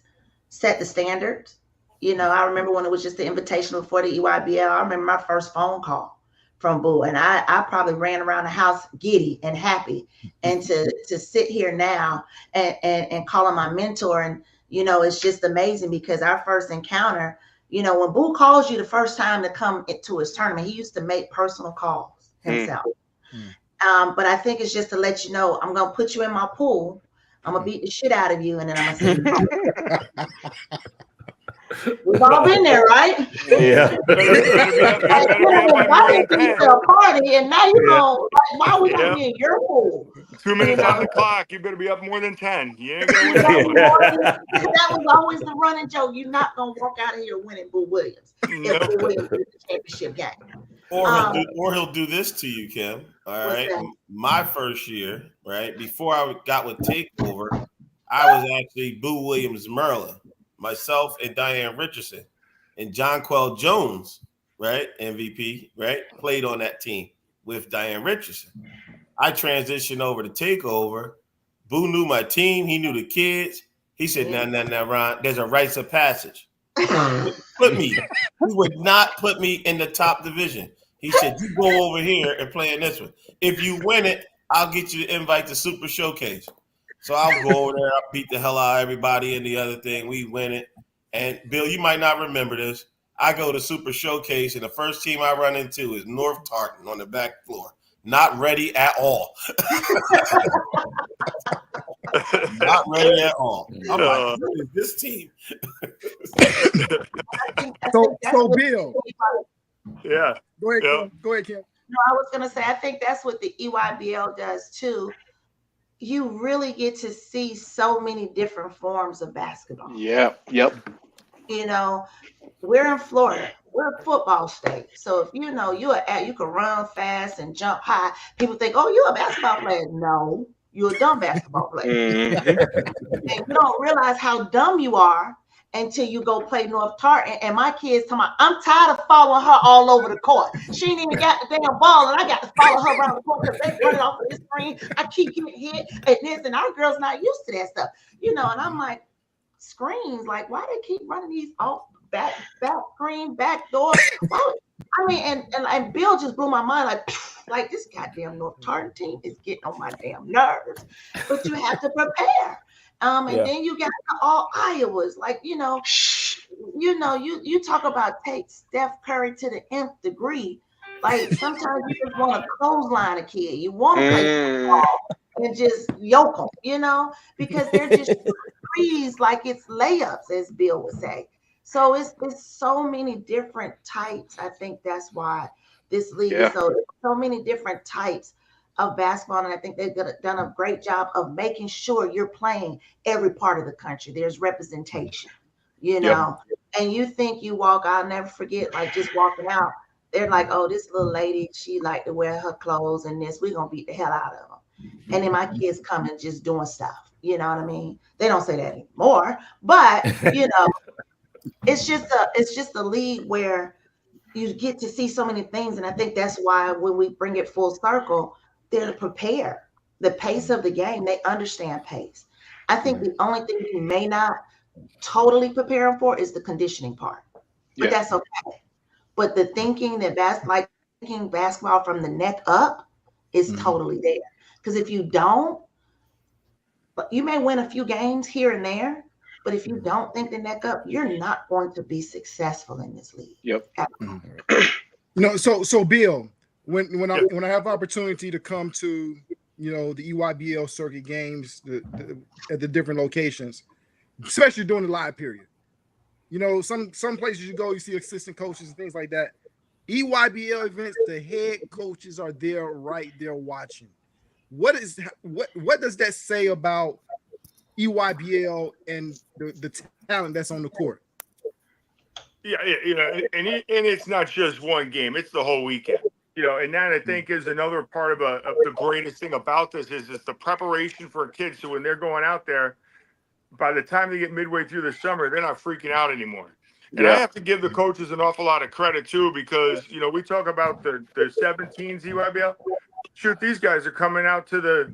set the standards. You know, I remember when it was just the invitational before the EYBL. I remember my first phone call from Boo, and I probably ran around the house giddy and happy. And to sit here now and call him my mentor, and you know, it's just amazing, because our first encounter, you know, when Boo calls you the first time to come into his tournament, he used to make personal calls himself. But I think it's just to let you know, I'm gonna put you in my pool, I'm gonna beat the shit out of you, and then I'm gonna send you. We've all been there, right? Yeah. Invited to a party, and now you know, why we gonna be in your pool? 2 minutes on the clock. You better be up more than 10. You ain't gonna win that one. That was always the running joke. You're not gonna walk out of here winning Boo Williams. If Boo Williams wins the championship game. Or he'll do this to you, Kim. All right. My first year, right, before I got with TakeOver, I was actually Boo Williams Merlin. Myself and Diane Richardson and Jonquel Jones, right, MVP, right, played on that team with Diane Richardson. I transitioned over to TakeOver. Boo knew my team. He knew the kids. He said, no, Ron, there's a rites of passage. He would not put me in the top division. He said, you go over here and play in this one. If you win it, I'll get you the invite to Super Showcase. So I'll go over there, I'll beat the hell out of everybody in the other thing. We win it. And Bill, you might not remember this. I go to Super Showcase, and the first team I run into is North Tartan on the back floor. Not ready at all. Not ready at all. I'm like, what is this team? So Bill. Yeah. Go ahead, Kim. No, I was gonna say, I think that's what the EYBL does too. You really get to see so many different forms of basketball. Yeah. Yep. You know, we're in Florida. We're a football state. So if you know you can run fast and jump high, people think, oh, you're a basketball player. No, you're a dumb basketball player. Mhm. And you don't realize how dumb you are until you go play North Tartan. And my kids talking about, I'm tired of following her all over the court. She ain't even got the damn ball, and I got to follow her around the court because they running off of this screen. I keep getting hit and this, and our girls not used to that stuff. And I'm like, screens, like, why they keep running these off back screen, back door? Why? I mean, and Bill just blew my mind, like this goddamn North Tartan team is getting on my damn nerves. But you have to prepare. And then you got all Iowas, like you talk about take Steph Curry to the nth degree. Like sometimes you just want to clothesline a kid. You want to play football and just yoke them, because they're just threes like it's layups, as Bill would say. So it's so many different types. I think that's why this league is so many different types of basketball, and I think they've done a great job of making sure you're playing every part of the country. There's representation, and you think you walk, I'll never forget, like just walking out, they're like, oh, this little lady, she like to wear her clothes and this, we're going to beat the hell out of them. And then my kids come and just doing stuff, you know what I mean? They don't say that anymore, but it's just a league where you get to see so many things. And I think that's why when we bring it full circle, they're prepared. The pace of the game, they understand pace. I think the only thing you may not totally prepare them for is the conditioning part, but that's okay. But the thinking that thinking basketball from the neck up is totally there. Because if you don't, you may win a few games here and there, but if you don't think the neck up, you're not going to be successful in this league. Yep. So Bill, when I have opportunity to come to the EYBL circuit games at the different locations, especially during the live period, some places you go, you see assistant coaches and things like that. EYBL events, the head coaches are there right there watching. What does that say about EYBL and the talent that's on the court? Yeah, and it's not just one game; it's the whole weekend. And that I think is another part of the greatest thing about this is the preparation for kids. So when they're going out there, by the time they get midway through the summer, they're not freaking out anymore. And I have to give the coaches an awful lot of credit too, because we talk about the 17s EYBL. Shoot, these guys are coming out to the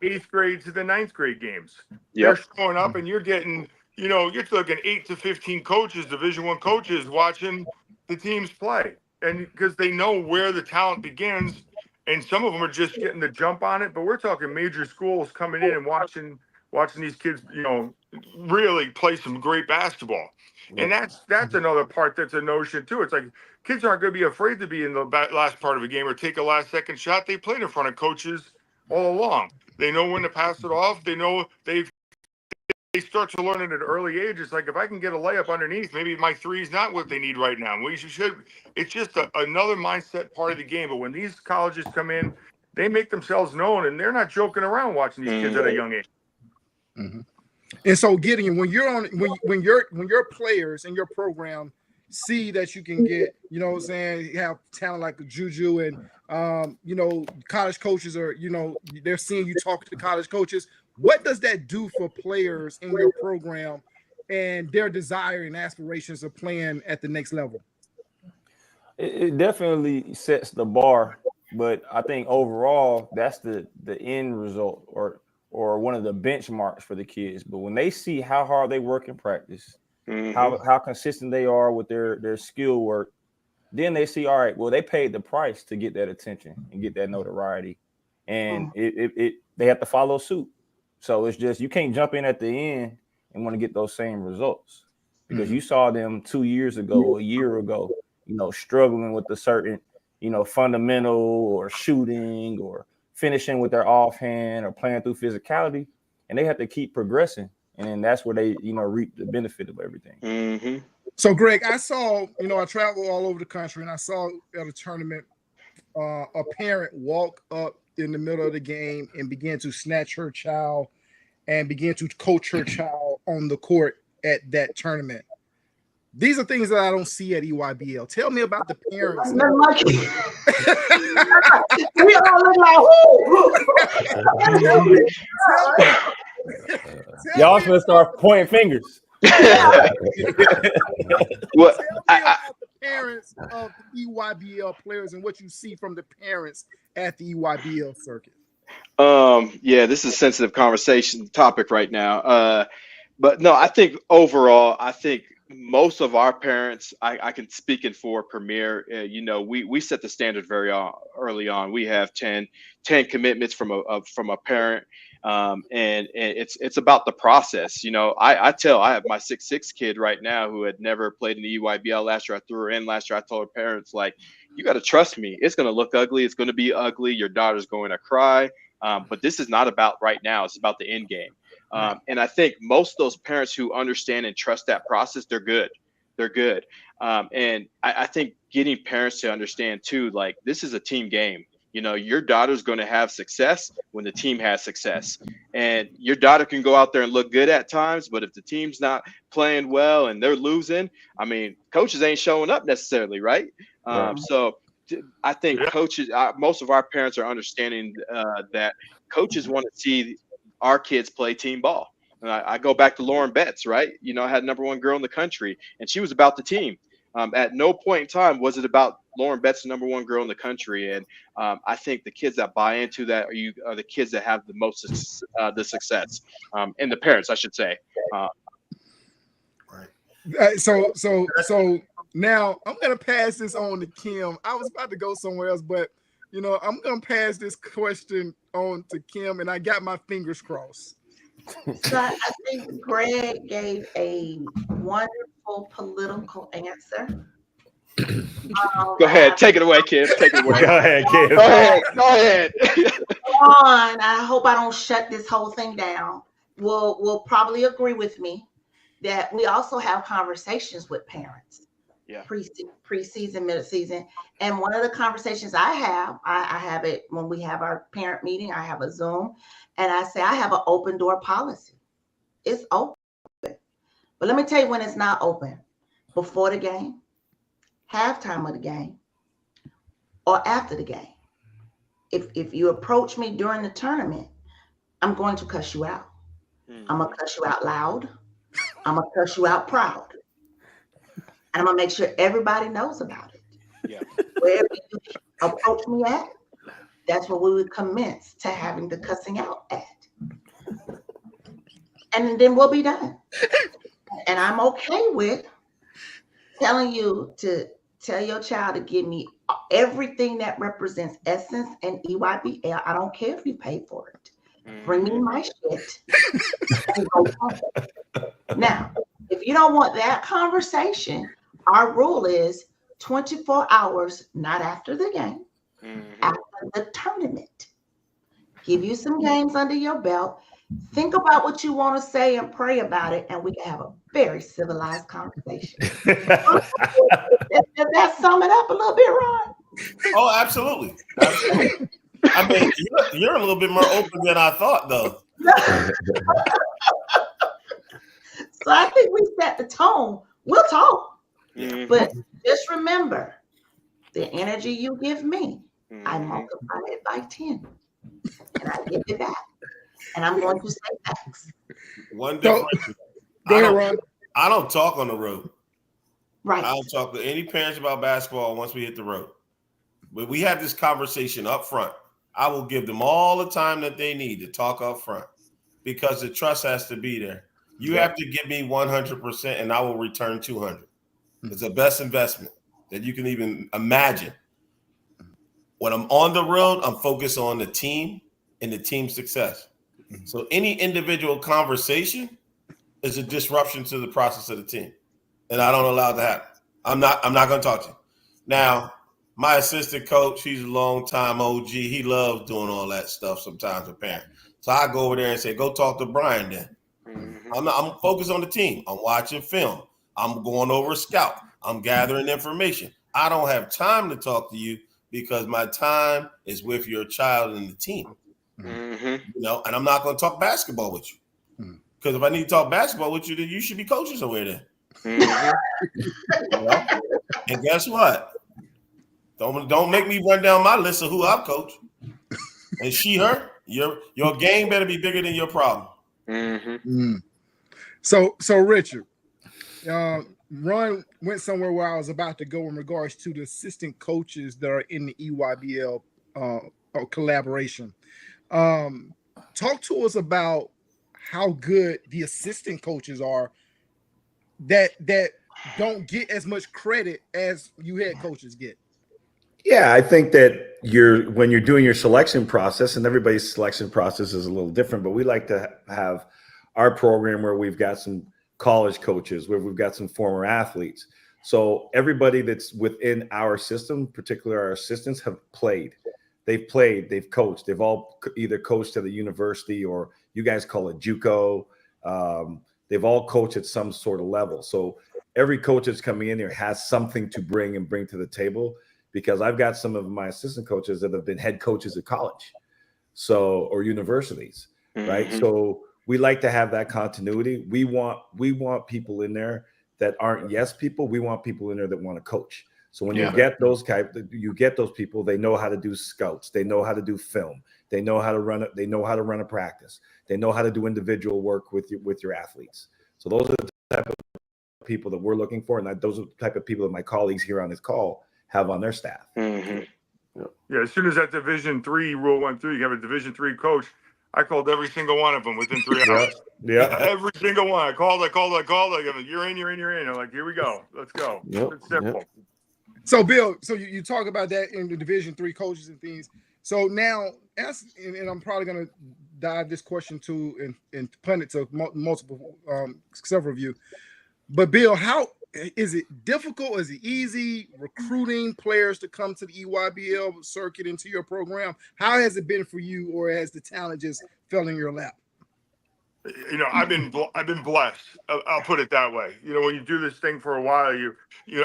8th grade to the 9th grade games. They're showing up, and you're getting you're talking 8 to 15 coaches, Division I coaches, watching the teams play, and because they know where the talent begins, and some of them are just getting the jump on it. But we're talking major schools coming in and watching these kids, really play some great basketball. And that's another part that's a notion too. It's like kids aren't going to be afraid to be in the last part of a game or take a last second shot. They played in front of coaches all along. They know when to pass it off. They know they start to learn it at an early age. It's like, if I can get a layup underneath, maybe my three is not what they need right now. It's just another mindset part of the game. But when these colleges come in, they make themselves known, and they're not joking around watching these kids at a young age. Mm-hmm. And so, Gideon, when your players in your program see that you can get, you have talent like Juju, and college coaches are, they're seeing you talk to college coaches. What does that do for players in your program and their desire and aspirations of playing at the next level? It definitely sets the bar, but I think overall that's the end result or one of the benchmarks for the kids. But when they see how hard they work in practice, how consistent they are with their skill work, then they see, all right, well, they paid the price to get that attention and get that notoriety, and they have to follow suit. So it's just, you can't jump in at the end and want to get those same results, because you saw them 2 years ago, a year ago, struggling with a certain, fundamental or shooting or finishing with their offhand or playing through physicality, and they have to keep progressing. And then that's where they, reap the benefit of everything. Mm-hmm. So, Greg, I saw, I travel all over the country, and I saw at a tournament a parent walk up in the middle of the game and begin to snatch her child and begin to coach her child on the court at that tournament? These are things that I don't see at EYBL. Tell me about the parents. We all look like, Y'all should start pointing fingers. What about the parents of the EYBL players and what you see from the parents at the EYBL circuit. Yeah, this is a sensitive conversation topic right now. But no, I think overall, I think most of our parents, I can speak it for Premier, we set the standard very early on. We have 10 commitments from a parent. And it's about the process. I have my 6'6" kid right now who had never played in the EYBL last year. I threw her in last year. I told her parents, like, you got to trust me. It's going to look ugly. It's going to be ugly. Your daughter's going to cry. But this is not about right now. It's about the end game. And I think most of those parents who understand and trust that process, they're good. They're good. And I think getting parents to understand too, like, this is a team game. Your daughter's going to have success when the team has success. And your daughter can go out there and look good at times, but if the team's not playing well and they're losing, I mean, coaches ain't showing up necessarily, right? So I think coaches, most of our parents are understanding that coaches want to see our kids play team ball. And I go back to Lauren Betts, right? I had #1 girl in the country, and she was about the team. At no point in time was it about Lauren Betts, the #1 girl in the country. And I think the kids that buy into that are the kids that have the most the success, and the parents, I should say. Right. So now I'm gonna pass this on to Kim. I was about to go somewhere else, but I'm gonna pass this question on to Kim, and I got my fingers crossed. So I think Greg gave a wonderful political answer. Go ahead, take it away, Kim. Take it away. Go ahead, Kim. Go ahead. I hope I don't shut this whole thing down. Will probably agree with me that we also have conversations with parents. Yeah. Preseason, middle season. And one of the conversations I have it when we have our parent meeting. I have a Zoom, and I say I have an open door policy. It's open. But let me tell you when it's not open. Before the game, halftime of the game, or after the game. If you approach me during the tournament, I'm going to cuss you out. I'm going to cuss you out loud. I'm going to cuss you out proud. And I'm going to make sure everybody knows about it. Yeah. Wherever you approach me at, that's where we would commence to having the cussing out at. And then we'll be done. And I'm okay with telling you to tell your child to give me everything that represents Essence and EYBL. I don't care if you pay for it. Bring me my shit. Now, if you don't want that conversation, our rule is 24 hours, not after the game, after the tournament. Give you some games under your belt. Think about what you want to say and pray about it, and we can have a very civilized conversation. Does that sum it up a little bit, Ron? Oh, absolutely. I mean, you're a little bit more open than I thought, though. So I think we set the tone. We'll talk. But just remember, the energy you give me, I multiply it by 10. And I give it back. And I'm going to say facts. One difference. Go ahead, Ron. I don't talk on the road. Right. I don't talk to any parents about basketball once we hit the road. But we have this conversation up front. I will give them all the time that they need to talk up front because the trust has to be there. You have to give me 100% and I will return 200. It's the best investment that you can even imagine. When I'm on the road, I'm focused on the team and the team's success. So any individual conversation is a disruption to the process of the team. And I don't allow that. I'm not going to talk to you. Now, my assistant coach, he's a long-time OG. He loves doing all that stuff sometimes with parents. So I go over there and say, go talk to Brian then. I'm focused on the team. I'm watching film. I'm going over scout. I'm gathering information. I don't have time to talk to you because my time is with your child and the team. Mm-hmm. You know, and I'm not going to talk basketball with you. Because if I need to talk basketball with you, then you should be coaching somewhere then. Mm-hmm. You know? And guess what? Don't make me run down my list of who I've coached. And she, her, your game better be bigger than your problem. Mm-hmm. So Richard, Ron went somewhere where I was about to go in regards to the assistant coaches that are in the EYBL collaboration. Talk to us about how good the assistant coaches are that don't get as much credit as you head coaches get. Yeah, I think that when you're doing your selection process, and everybody's selection process is a little different, but we like to have our program where we've got some college coaches, where we've got some former athletes. So everybody that's within our system, particularly our assistants, have played. They've played, they've coached. They've all either coached at the university, or you guys call it JUCO. They've all coached at some sort of level. So every coach that's coming in here has something to bring to the table, because I've got some of my assistant coaches that have been head coaches at college, or universities, right? So we like to have that continuity. We want people in there that aren't yes people. We want people in there that want to coach. So when you get those people, they know how to do scouts, they know how to do film, they know how to run it, they know how to run a practice, they know how to do individual work with your athletes. So those are the type of people that we're looking for, and those are the type of people that my colleagues here on this call have on their staff. Yeah, as soon as that Division III rule went through, you have a Division III coach. I called every single one of them within 3 hours. Yeah. Every single one. I called. I go, you're in. I'm like, here we go. Let's go. It's simple. So Bill, so you talk about that in the Division III coaches and things. So now, and I'm probably going to dive this question to and punt it to multiple, several of you. But Bill, how is it difficult? Is it easy recruiting players to come to the EYBL circuit into your program? How has it been for you, or has the talent just fell in your lap? You know, I've been blessed. I'll put it that way. You know, when you do this thing for a while, you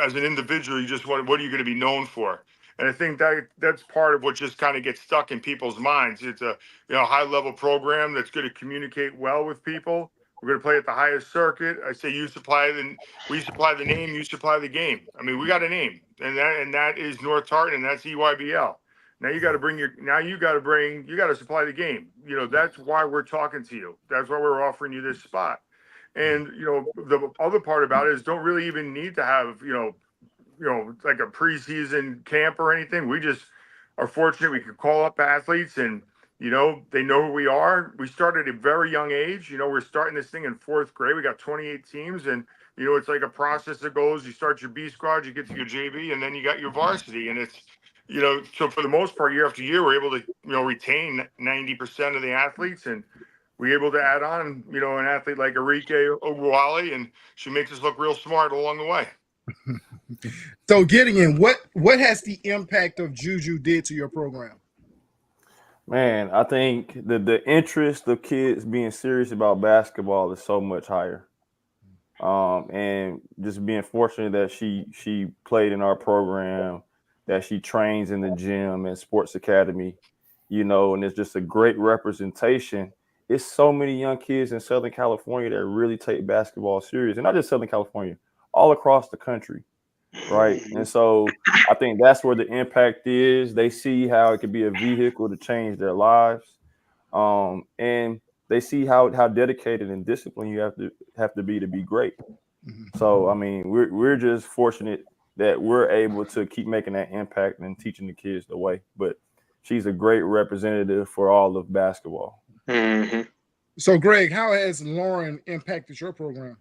as an individual, you just want, what are you going to be known for? And I think that's part of what just kind of gets stuck in people's minds. It's a high level program that's going to communicate well with people. We're going to play at the highest circuit. I say we supply the name, you supply the game. I mean, we got a name, and that is North Tartan, and that's EYBL. Now you got to supply the game. You know, that's why we're talking to you. That's why we're offering you this spot. And, the other part about it is, don't really even need to have, like a preseason camp or anything. We just are fortunate we could call up athletes, and, they know who we are. We started at a very young age. We're starting this thing in 4th grade. We got 28 teams, and, it's like a process that goes. You start your B squad, you get to your JV, and then you got your varsity. And it's, so for the most part, year after year, we're able to, retain 90% of the athletes, and we're able to add on, an athlete like Arike Ogwali, and she makes us look real smart along the way. So Gideon, what has the impact of Juju did to your program? Man, I think the interest of kids being serious about basketball is so much higher. And just being fortunate that she played in our program, that she trains in the gym and sports academy, and it's just a great representation. It's so many young kids in Southern California that really take basketball serious, and not just Southern California, all across the country, right? And so I think that's where the impact is. They see how it could be a vehicle to change their lives, and they see how dedicated and disciplined you have to be great. So I mean, we're just fortunate that we're able to keep making that impact and teaching the kids the way. But she's a great representative for all of basketball. So Greg, how has Lauren impacted your program?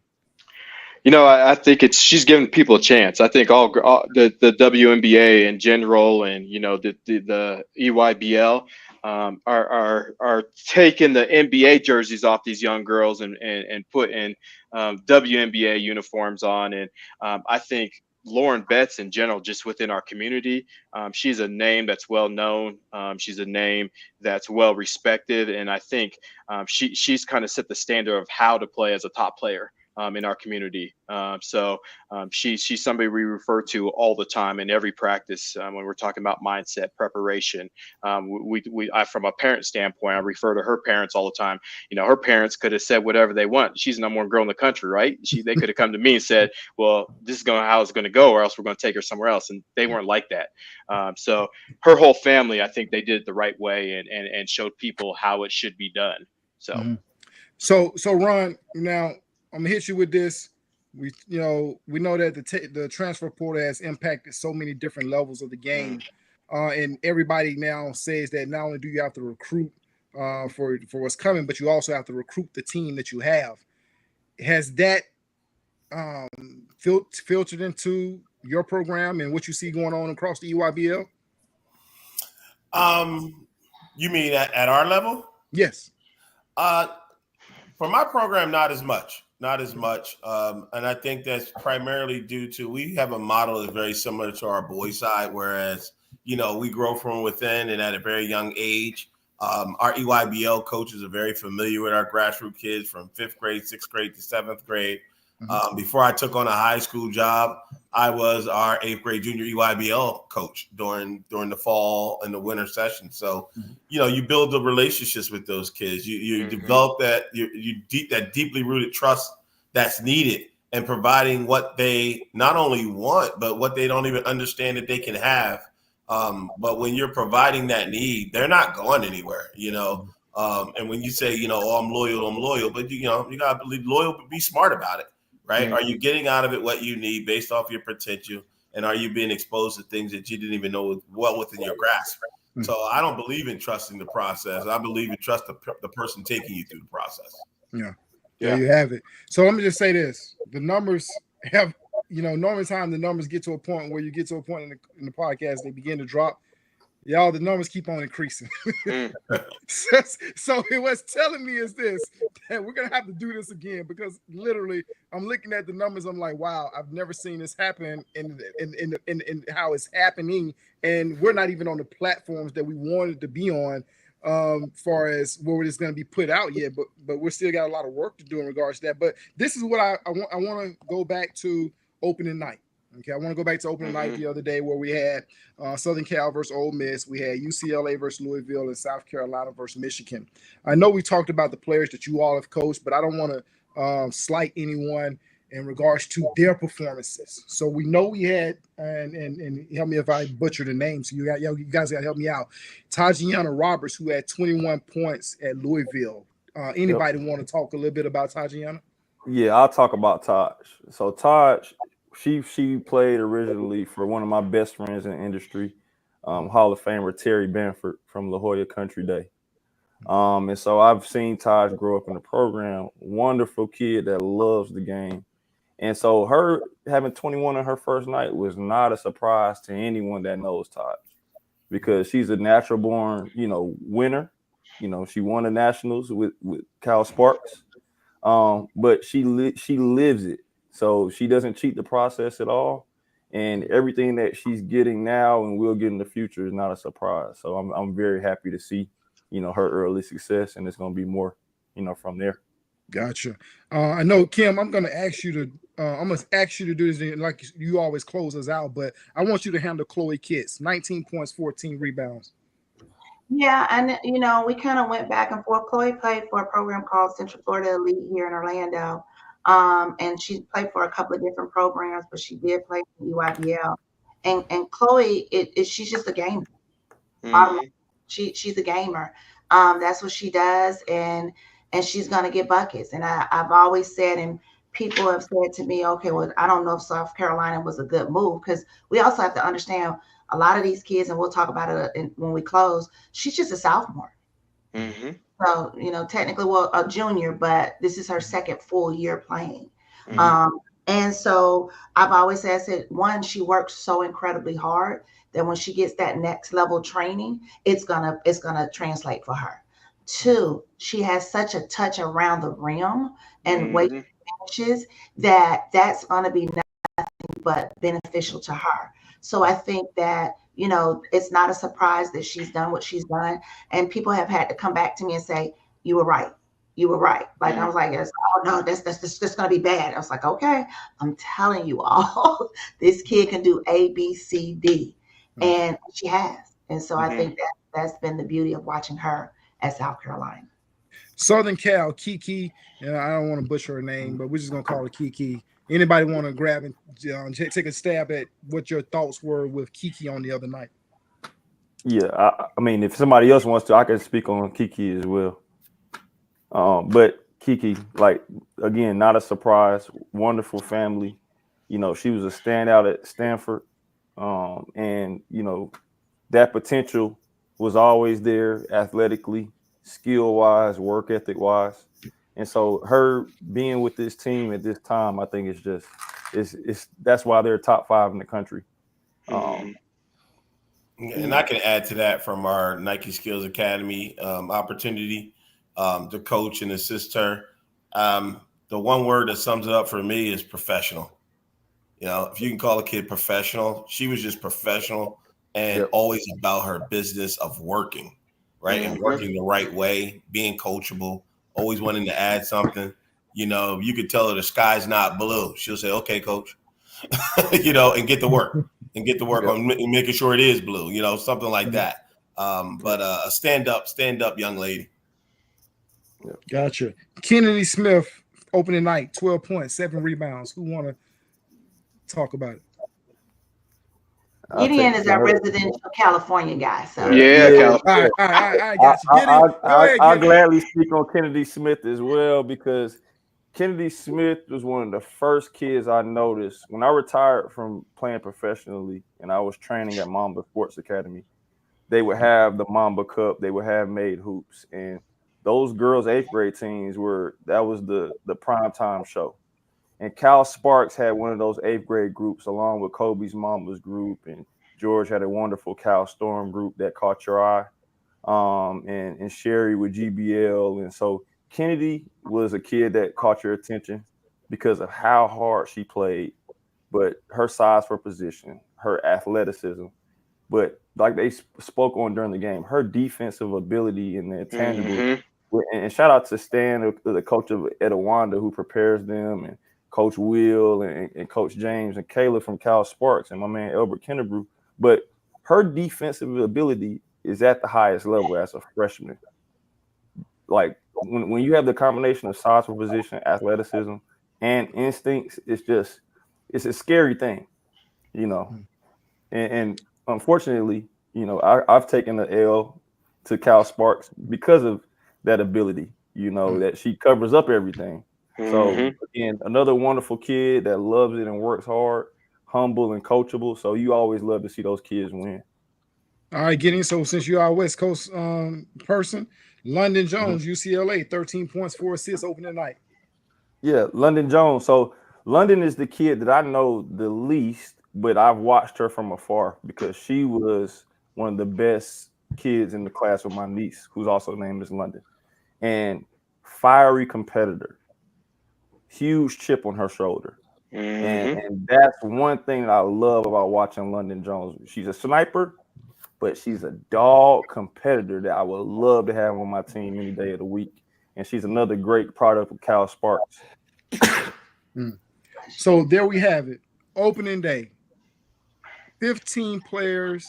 I think she's giving people a chance. I think all the WNBA in general, and the EYBL are taking the NBA jerseys off these young girls and putting WNBA uniforms on. And I think Lauren Betts in general, just within our community, she's a name that's well known. She's a name that's well respected, and I think she's kind of set the standard of how to play as a top player. in our community. She's somebody we refer to all the time in every practice when we're talking about mindset preparation. From a parent standpoint, I refer to her parents all the time. Her parents could have said whatever they want. She's the number one girl in the country, right? They could have come to me and said, well, this is how it's going to go, or else we're going to take her somewhere else. And they weren't like that. So her whole family, I think they did it the right way and showed people how it should be done. So, so Ron, now I'm gonna hit you with this. We know that the transfer portal has impacted so many different levels of the game, and everybody now says that not only do you have to recruit for what's coming, but you also have to recruit the team that you have. Has that filtered into your program and what you see going on across the EYBL? You mean at our level? Yes. For my program, not as much. And I think that's primarily due to we have a model that's very similar to our boys' side, whereas, we grow from within and at a very young age. Our EYBL coaches are very familiar with our grassroots kids from 5th grade, 6th grade to 7th grade. Before I took on a high school job, I was our 8th grade junior EYBL coach during the fall and the winter session. So, you build the relationships with those kids. You develop that that deeply rooted trust that's needed in providing what they not only want, but what they don't even understand that they can have. But when you're providing that need, they're not going anywhere, and when you say, I'm loyal, but you gotta believe loyal, but be smart about it. Right? Are you getting out of it what you need based off your potential? And are you being exposed to things that you didn't even know well within your grasp? So I don't believe in trusting the process. I believe in trust the person taking you through the process. Yeah. There you have it. So let me just say this. The numbers have, normally time the numbers get to a point where you get to a point in the podcast, they begin to drop. Y'all, the numbers keep on increasing. So what's telling me is this, that we're going to have to do this again, because literally I'm looking at the numbers. I'm like, wow, I've never seen this happen in how it's happening. And we're not even on the platforms that we wanted to be on far as where it's going to be put out yet. But we're still got a lot of work to do in regards to that. But this is what I want to go back to opening night. Okay, I want to go back to opening night the other day where we had Southern Cal versus Ole Miss. We had UCLA versus Louisville and South Carolina versus Michigan. I know we talked about the players that you all have coached, but I don't want to slight anyone in regards to their performances. So we know we had, and help me if I butcher the names. So you guys got to help me out. Tajiana Roberts, who had 21 points at Louisville. Anybody want to talk a little bit about Tajiana? Yeah, I'll talk about Taj. So Taj, she played originally for one of my best friends in the industry, Hall of Famer Terry Banford from La Jolla Country Day. And so I've seen Taj grow up in the program. Wonderful kid that loves the game. And so her having 21 on her first night was not a surprise to anyone that knows Taj, because she's a natural born, winner. She won the nationals with Cal Sparks. But she lives it. So she doesn't cheat the process at all. And everything that she's getting now and will get in the future is not a surprise. So I'm very happy to see, her early success, and it's going to be more, from there. Gotcha. I know, Kim, I'm going to ask you to do this like you always close us out, but I want you to handle Chloe Kitts, 19 points, 14 rebounds. Yeah, and we kind of went back and forth. Chloe played for a program called Central Florida Elite here in Orlando. And she played for a couple of different programs, but she did play for EYBL. And Chloe, she's just a gamer. She's a gamer. That's what she does, and she's gonna get buckets. And I've always said, and people have said to me, okay, well, I don't know if South Carolina was a good move, because we also have to understand a lot of these kids, and we'll talk about it when we close. She's just a sophomore. So, technically, well, a junior, but this is her second full year playing. And so I've always said, one, she works so incredibly hard that when she gets that next level training, it's gonna translate for her. Two, she has such a touch around the rim and weight finishes that's gonna be nothing but beneficial to her. So I think that, it's not a surprise that she's done what she's done. And people have had to come back to me and say, you were right. you were right. Like I was like, yes, oh no, that's just gonna be bad. I was like, okay, I'm telling you all, this kid can do A, B, C, D, and she has. And so I think that's been the beauty of watching her at South Carolina. Southern Cal, Kiki, and I don't want to butcher her name, but we're just gonna call her Kiki. Anybody want to grab and take a stab at what your thoughts were with Kiki on the other night? Yeah, I mean, if somebody else wants to, I can speak on Kiki as well. But Kiki, like, again, not a surprise. Wonderful family. You know, she was a standout at Stanford, and you know that potential was always there, athletically, skill wise, work ethic wise, and so her being with this team at this time, I think it's just it's that's why they're top 5 in the country. And I can add to that from our Nike Skills Academy opportunity to coach and assist her. The one word that sums it up for me is professional. You know, if you can call a kid professional, she was just professional and always about her business of working, right? And working the right way, being coachable, always wanting to add something. You know, you could tell her the sky's not blue. She'll say, okay, coach, you know, and get to work. And get to work on making sure it is blue, you know, something like that. But a stand up young lady. Gotcha. Kennedy Smith, opening night, 12 points, 7 rebounds. Who want to talk about it? Gideon is our residential California guy. So California. All right, got you. I'll gladly speak on Kennedy Smith as well, because Kennedy Smith was one of the first kids I noticed when I retired from playing professionally and I was training at Mamba Sports Academy. They would have the Mamba Cup, they would have made hoops, and those girls' 8th grade teams that was the prime time show. And Cal Sparks had one of those 8th grade groups along with Kobe's Mambas group, and George had a wonderful Cal Storm group that caught your eye, and Sherry with GBL. And so Kennedy was a kid that caught your attention because of how hard she played, but her size for position, her athleticism, but like they spoke on during the game, her defensive ability and the intangible. And shout out to Stan, the coach of Etowanda, who prepares them, and Coach Will and Coach James and Kayla from Cal Sparks and my man Albert Kennebrew. But her defensive ability is at the highest level as a freshman. Like when you have the combination of size for position, athleticism, and instincts, it's a scary thing, you know. And unfortunately, you know, I've taken the L to Cal Sparks because of that ability, you know, that she covers up everything. So again, another wonderful kid that loves it and works hard, humble and coachable. So you always love to see those kids win. All right, Gideon. So since you are a West Coast person, London Jones, UCLA, 13 points, 4 assists, opening night. Yeah, London Jones. So London is the kid that I know the least, but I've watched her from afar because she was one of the best kids in the class with my niece, who's also named as London. And fiery competitor, huge chip on her shoulder. And that's one thing that I love about watching London Jones. She's a sniper, but she's a dog competitor that I would love to have on my team any day of the week. And she's another great product of Cal Sparks. So there we have it. Opening day. 15 players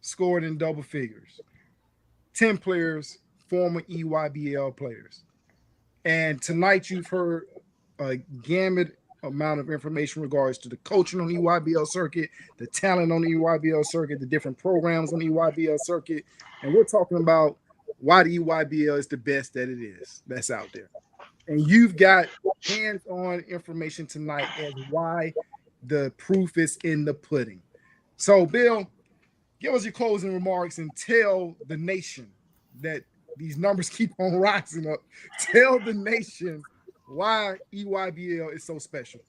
scored in double figures. 10 players, former EYBL players. And tonight you've heard a gamut amount of information in regards to the coaching on the EYBL circuit, the talent on the EYBL circuit, the different programs on the EYBL circuit. And we're talking about why the EYBL is the best that it is that's out there. And you've got hands-on information tonight as why the proof is in the pudding. So, Bill, give us your closing remarks and tell the nation that these numbers keep on rising up. Tell the nation why EYBL is so special.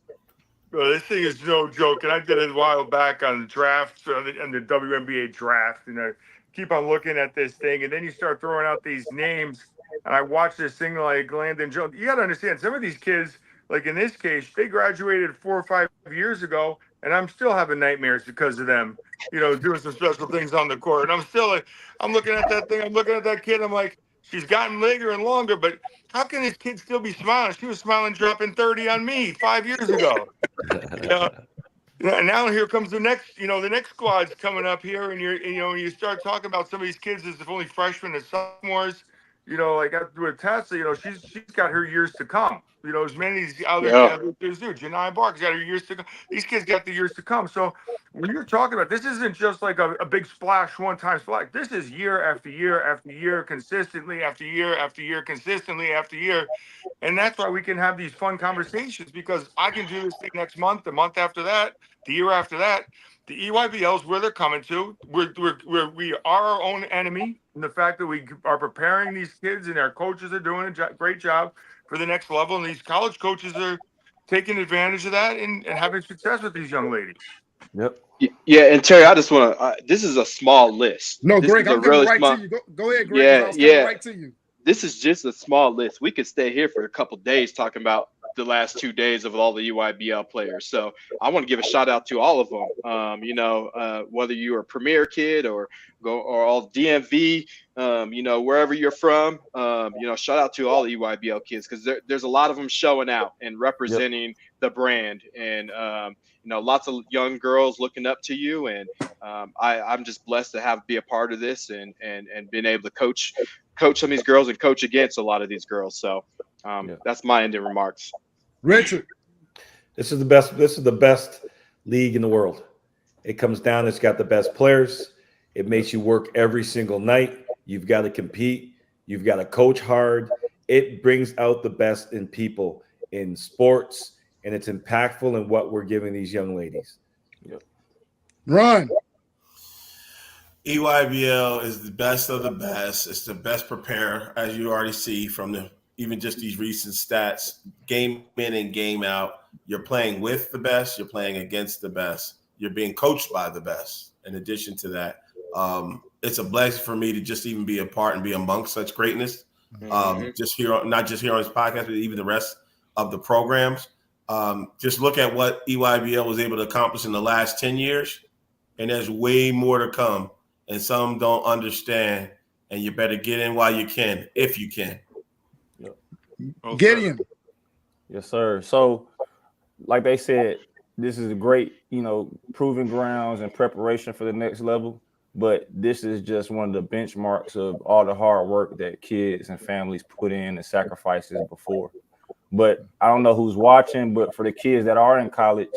Bro, this thing is no joke. And I did it a while back on the draft, on the WNBA draft. And I keep on looking at this thing. And then you start throwing out these names. And I watch this thing like Landon Jones. You got to understand, some of these kids, like in this case, they graduated 4 or 5 years ago. And I'm still having nightmares because of them, you know, doing some special things on the court. And I'm still like, I'm looking at that thing. I'm looking at that kid. I'm like, she's gotten bigger and longer, but how can this kid still be smiling? She was smiling dropping 30 on me 5 years ago. Now here comes the next, the next squad's coming up here, and you start talking about some of these kids as if only freshmen and sophomores. Like with Tessa, she's got her years to come. As many as the other kids do. Janai Barker's got her years to come. These kids got the years to come. So when you're talking about this, isn't just like a big splash, one-time splash. This is year after year after year, consistently after year after year, consistently after year. And that's why we can have these fun conversations, because I can do this thing next month, the month after that, the year after that. The EYBL is where they're coming to. We are our own enemy in the fact that we are preparing these kids, and our coaches are doing a great job for the next level. And these college coaches are taking advantage of that and having success with these young ladies. Yep. Yeah, and Terry, I just want to. This is a small list. No, this Greg, is I'm coming right to you. Go ahead, Greg. Yeah, I was coming right to you. This is just a small list. We could stay here for a couple days talking about the last 2 days of all the EYBL players. So I want to give a shout out to all of them. Whether you're a Premier kid or all DMV, wherever you're from, shout out to all the EYBL kids, because there's a lot of them showing out and representing the brand, and lots of young girls looking up to you, and I'm just blessed to be a part of this and being able to coach some of these girls and coach against a lot of these girls. So that's my ending remarks. Richard, this is the best. This is the best league in the world. It comes down. It's got the best players. It makes you work every single night. You've got to compete. You've got to coach hard. It brings out the best in people in sports, and it's impactful in what we're giving these young ladies. Ron. EYBL is the best of the best. It's the best preparer, as you already see from even just these recent stats, game in and game out. You're playing with the best. You're playing against the best. You're being coached by the best. In addition to that, it's a blessing for me to just even be a part and be amongst such greatness. Just here, not just here on this podcast, but even the rest of the programs. Just look at what EYBL was able to accomplish in the last 10 years, and there's way more to come. And some don't understand, and you better get in while you can, if you can. Gideon. Yes, sir. So, like they said, this is a great, proving grounds and preparation for the next level. But this is just one of the benchmarks of all the hard work that kids and families put in and sacrifices before. But I don't know who's watching, but for the kids that are in college,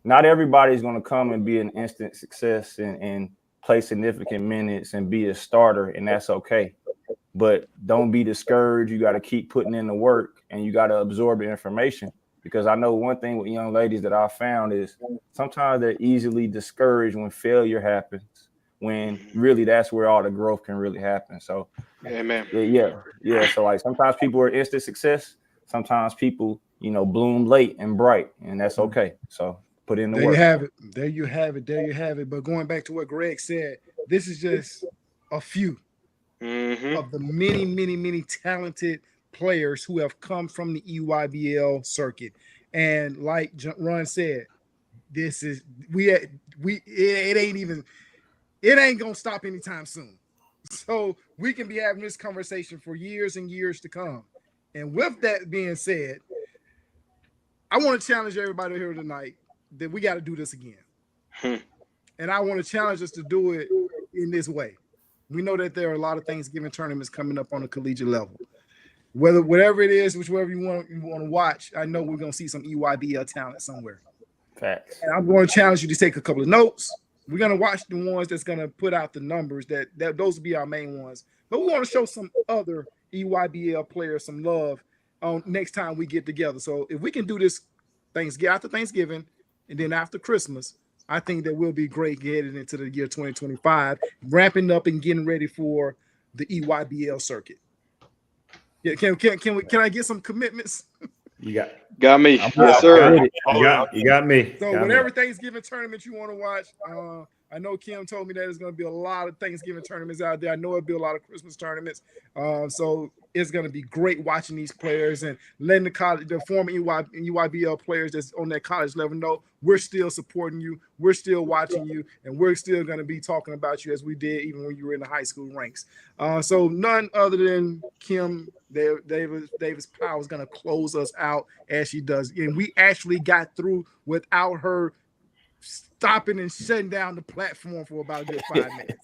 not everybody's going to come and be an instant success and play significant minutes and be a starter, and that's okay. But don't be discouraged. You got to keep putting in the work, and you got to absorb the information, because I know one thing with young ladies that I found is sometimes they're easily discouraged when failure happens, when really that's where all the growth can really happen. So, amen. Yeah. So like sometimes people are instant success. Sometimes people, bloom late and bright, and that's okay. So put in the work. There you have it. But going back to what Greg said, this is just a few of the many, many, many talented players who have come from the EYBL circuit. And like Ron said, it ain't gonna stop anytime soon. So we can be having this conversation for years and years to come. And with that being said, I want to challenge everybody here tonight that we got to do this again. And I want to challenge us to do it in this way. We know that there are a lot of Thanksgiving tournaments coming up on the collegiate level. Whatever it is, whichever you want to watch, I know we're going to see some EYBL talent somewhere. Facts. And I'm going to challenge you to take a couple of notes. We're going to watch the ones that's going to put out the numbers. That those will be our main ones. But we want to show some other EYBL players some love on next time we get together. So if we can do this after Thanksgiving and then after Christmas, I think that we'll be great getting into the year 2025, ramping up and getting ready for the EYBL circuit. Yeah, can I get some commitments? You got me. Yes, sir. You got me. So whatever Thanksgiving tournament you want to watch, I know Kim told me that there's going to be a lot of Thanksgiving tournaments out there. I know it'll be a lot of Christmas tournaments. So it's going to be great watching these players and letting the former EYBL players that's on that college level know we're still supporting you, we're still watching you, and we're still going to be talking about you as we did even when you were in the high school ranks. So none other than Kim Davis Powell is going to close us out as she does. And we actually got through without her stopping and shutting down the platform for about a good 5 minutes.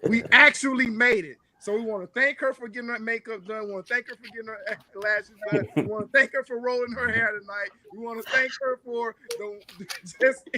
We actually made it. So we want to thank her for getting her makeup done. We want to thank her for getting her lashes done. We want to thank her for rolling her hair tonight. We want to thank her for just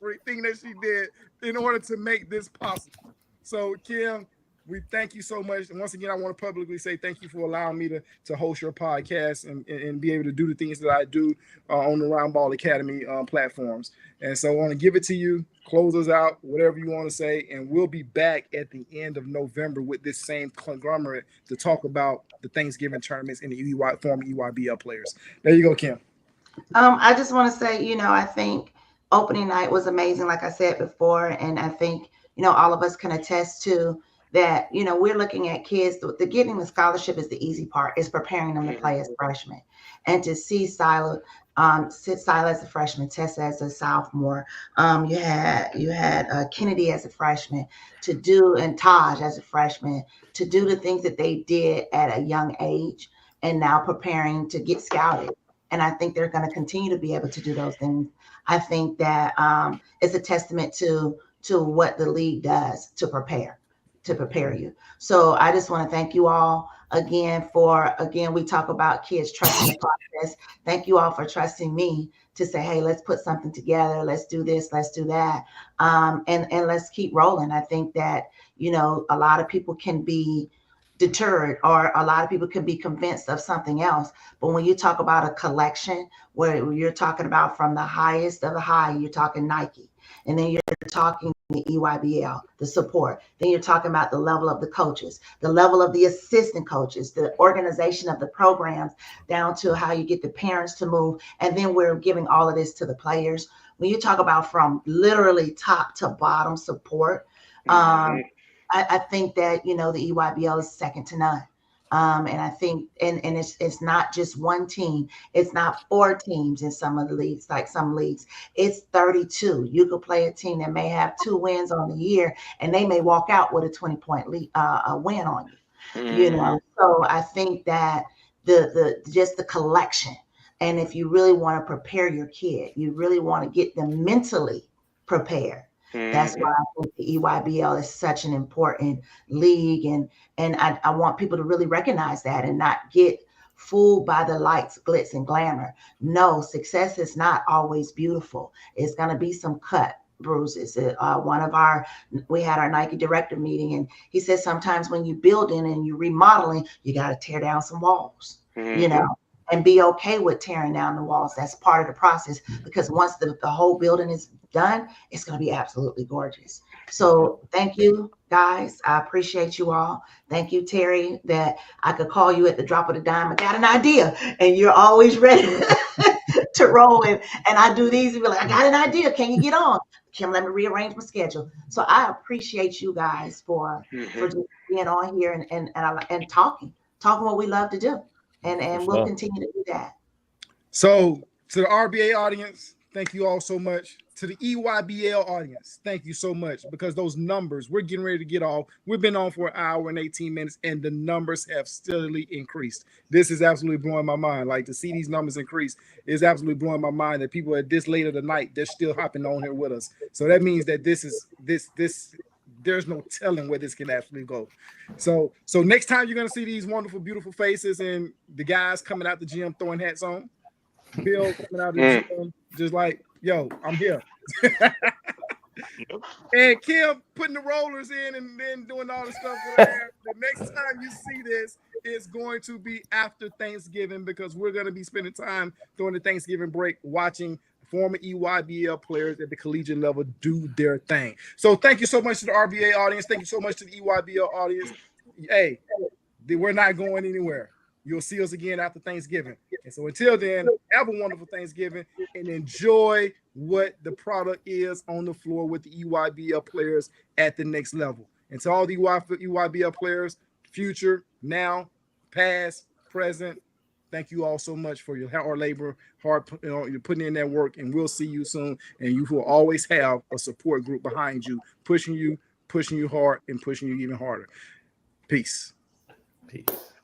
everything that she did in order to make this possible. So, Kim, we thank you so much. And once again, I want to publicly say thank you for allowing me to host your podcast and be able to do the things that I do on the Round Ball Academy platforms. And so I want to give it to you, close us out, whatever you want to say. And we'll be back at the end of November with this same conglomerate to talk about the Thanksgiving tournaments and the former EYBL players. There you go, Kim. I just want to say, I think opening night was amazing, like I said before. And I think, all of us can attest to that, we're looking at kids. The getting the scholarship is the easy part. It's preparing them to play as freshmen. And to see Sila as a freshman, Tessa as a sophomore, you had Kennedy as a freshman, and Taj as a freshman, to do the things that they did at a young age and now preparing to get scouted. And I think they're going to continue to be able to do those things. I think that it's a testament to what the league does to prepare you. So I just want to thank you all again we talk about kids trusting the process. Thank you all for trusting me to say, hey, let's put something together. Let's do this, let's do that. And let's keep rolling. I think that, a lot of people can be deterred, or a lot of people can be convinced of something else. But when you talk about a collection where you're talking about from the highest of the high, you're talking Nike, and then you're talking the EYBL, the support. Then you're talking about the level of the coaches, the level of the assistant coaches, the organization of the programs, down to how you get the parents to move. And then we're giving all of this to the players. When you talk about from literally top to bottom support, I think that, the EYBL is second to none. And I think, and it's not just one team. It's not 4 teams in some of the leagues, like some leagues. It's 32. You could play a team that may have 2 wins on the year, and they may walk out with a 20-point win on you. So I think that just the collection, and if you really want to prepare your kid, you really want to get them mentally prepared. That's why I think the EYBL is such an important league, and I want people to really recognize that and not get fooled by the lights, glitz, and glamour. No, success is not always beautiful. It's going to be some cut, bruises. We had our Nike director meeting, and he said sometimes when you're building and you're remodeling, you got to tear down some walls, and be okay with tearing down the walls. That's part of the process, because once the whole building is done, it's going to be absolutely gorgeous. So thank you, guys. I appreciate you all. Thank you, Terry, that I could call you at the drop of the dime. I got an idea, and you're always ready to roll in. And I do these and be like, I got an idea. Can you get on? Kim, let me rearrange my schedule. So I appreciate you guys for just being on here and talking what we love to do. And we'll continue to do that. So to the RBA audience, thank you all so much. To the EYBL audience, thank you so much, because those numbers, we're getting ready to get off. We've been on for 1 hour and 18 minutes, and the numbers have steadily increased. This is absolutely blowing my mind. Like, to see these numbers increase is absolutely blowing my mind, that people at this late of the night, they're still hopping on here with us. So that means that this there's no telling where this can actually go. So next time you're going to see these wonderful, beautiful faces and the guys coming out the gym throwing hats on, Bill coming out the gym just like, yo, I'm here. And Kim putting the rollers in and then doing all the stuff with her hair. The next time you see this, it's going to be after Thanksgiving, because we're going to be spending time during the Thanksgiving break watching former EYBL players at the collegiate level do their thing. So thank you so much to the RBA audience. Thank you so much to the EYBL audience. Hey, we're not going anywhere. You'll see us again after Thanksgiving. And so until then, have a wonderful Thanksgiving and enjoy what the product is on the floor with the EYBL players at the next level. And to all the EYBL players, future, now, past, present. Thank you all so much for your hard labor, you're putting in that work, and we'll see you soon. And you will always have a support group behind you, pushing you hard, and pushing you even harder. Peace. Peace.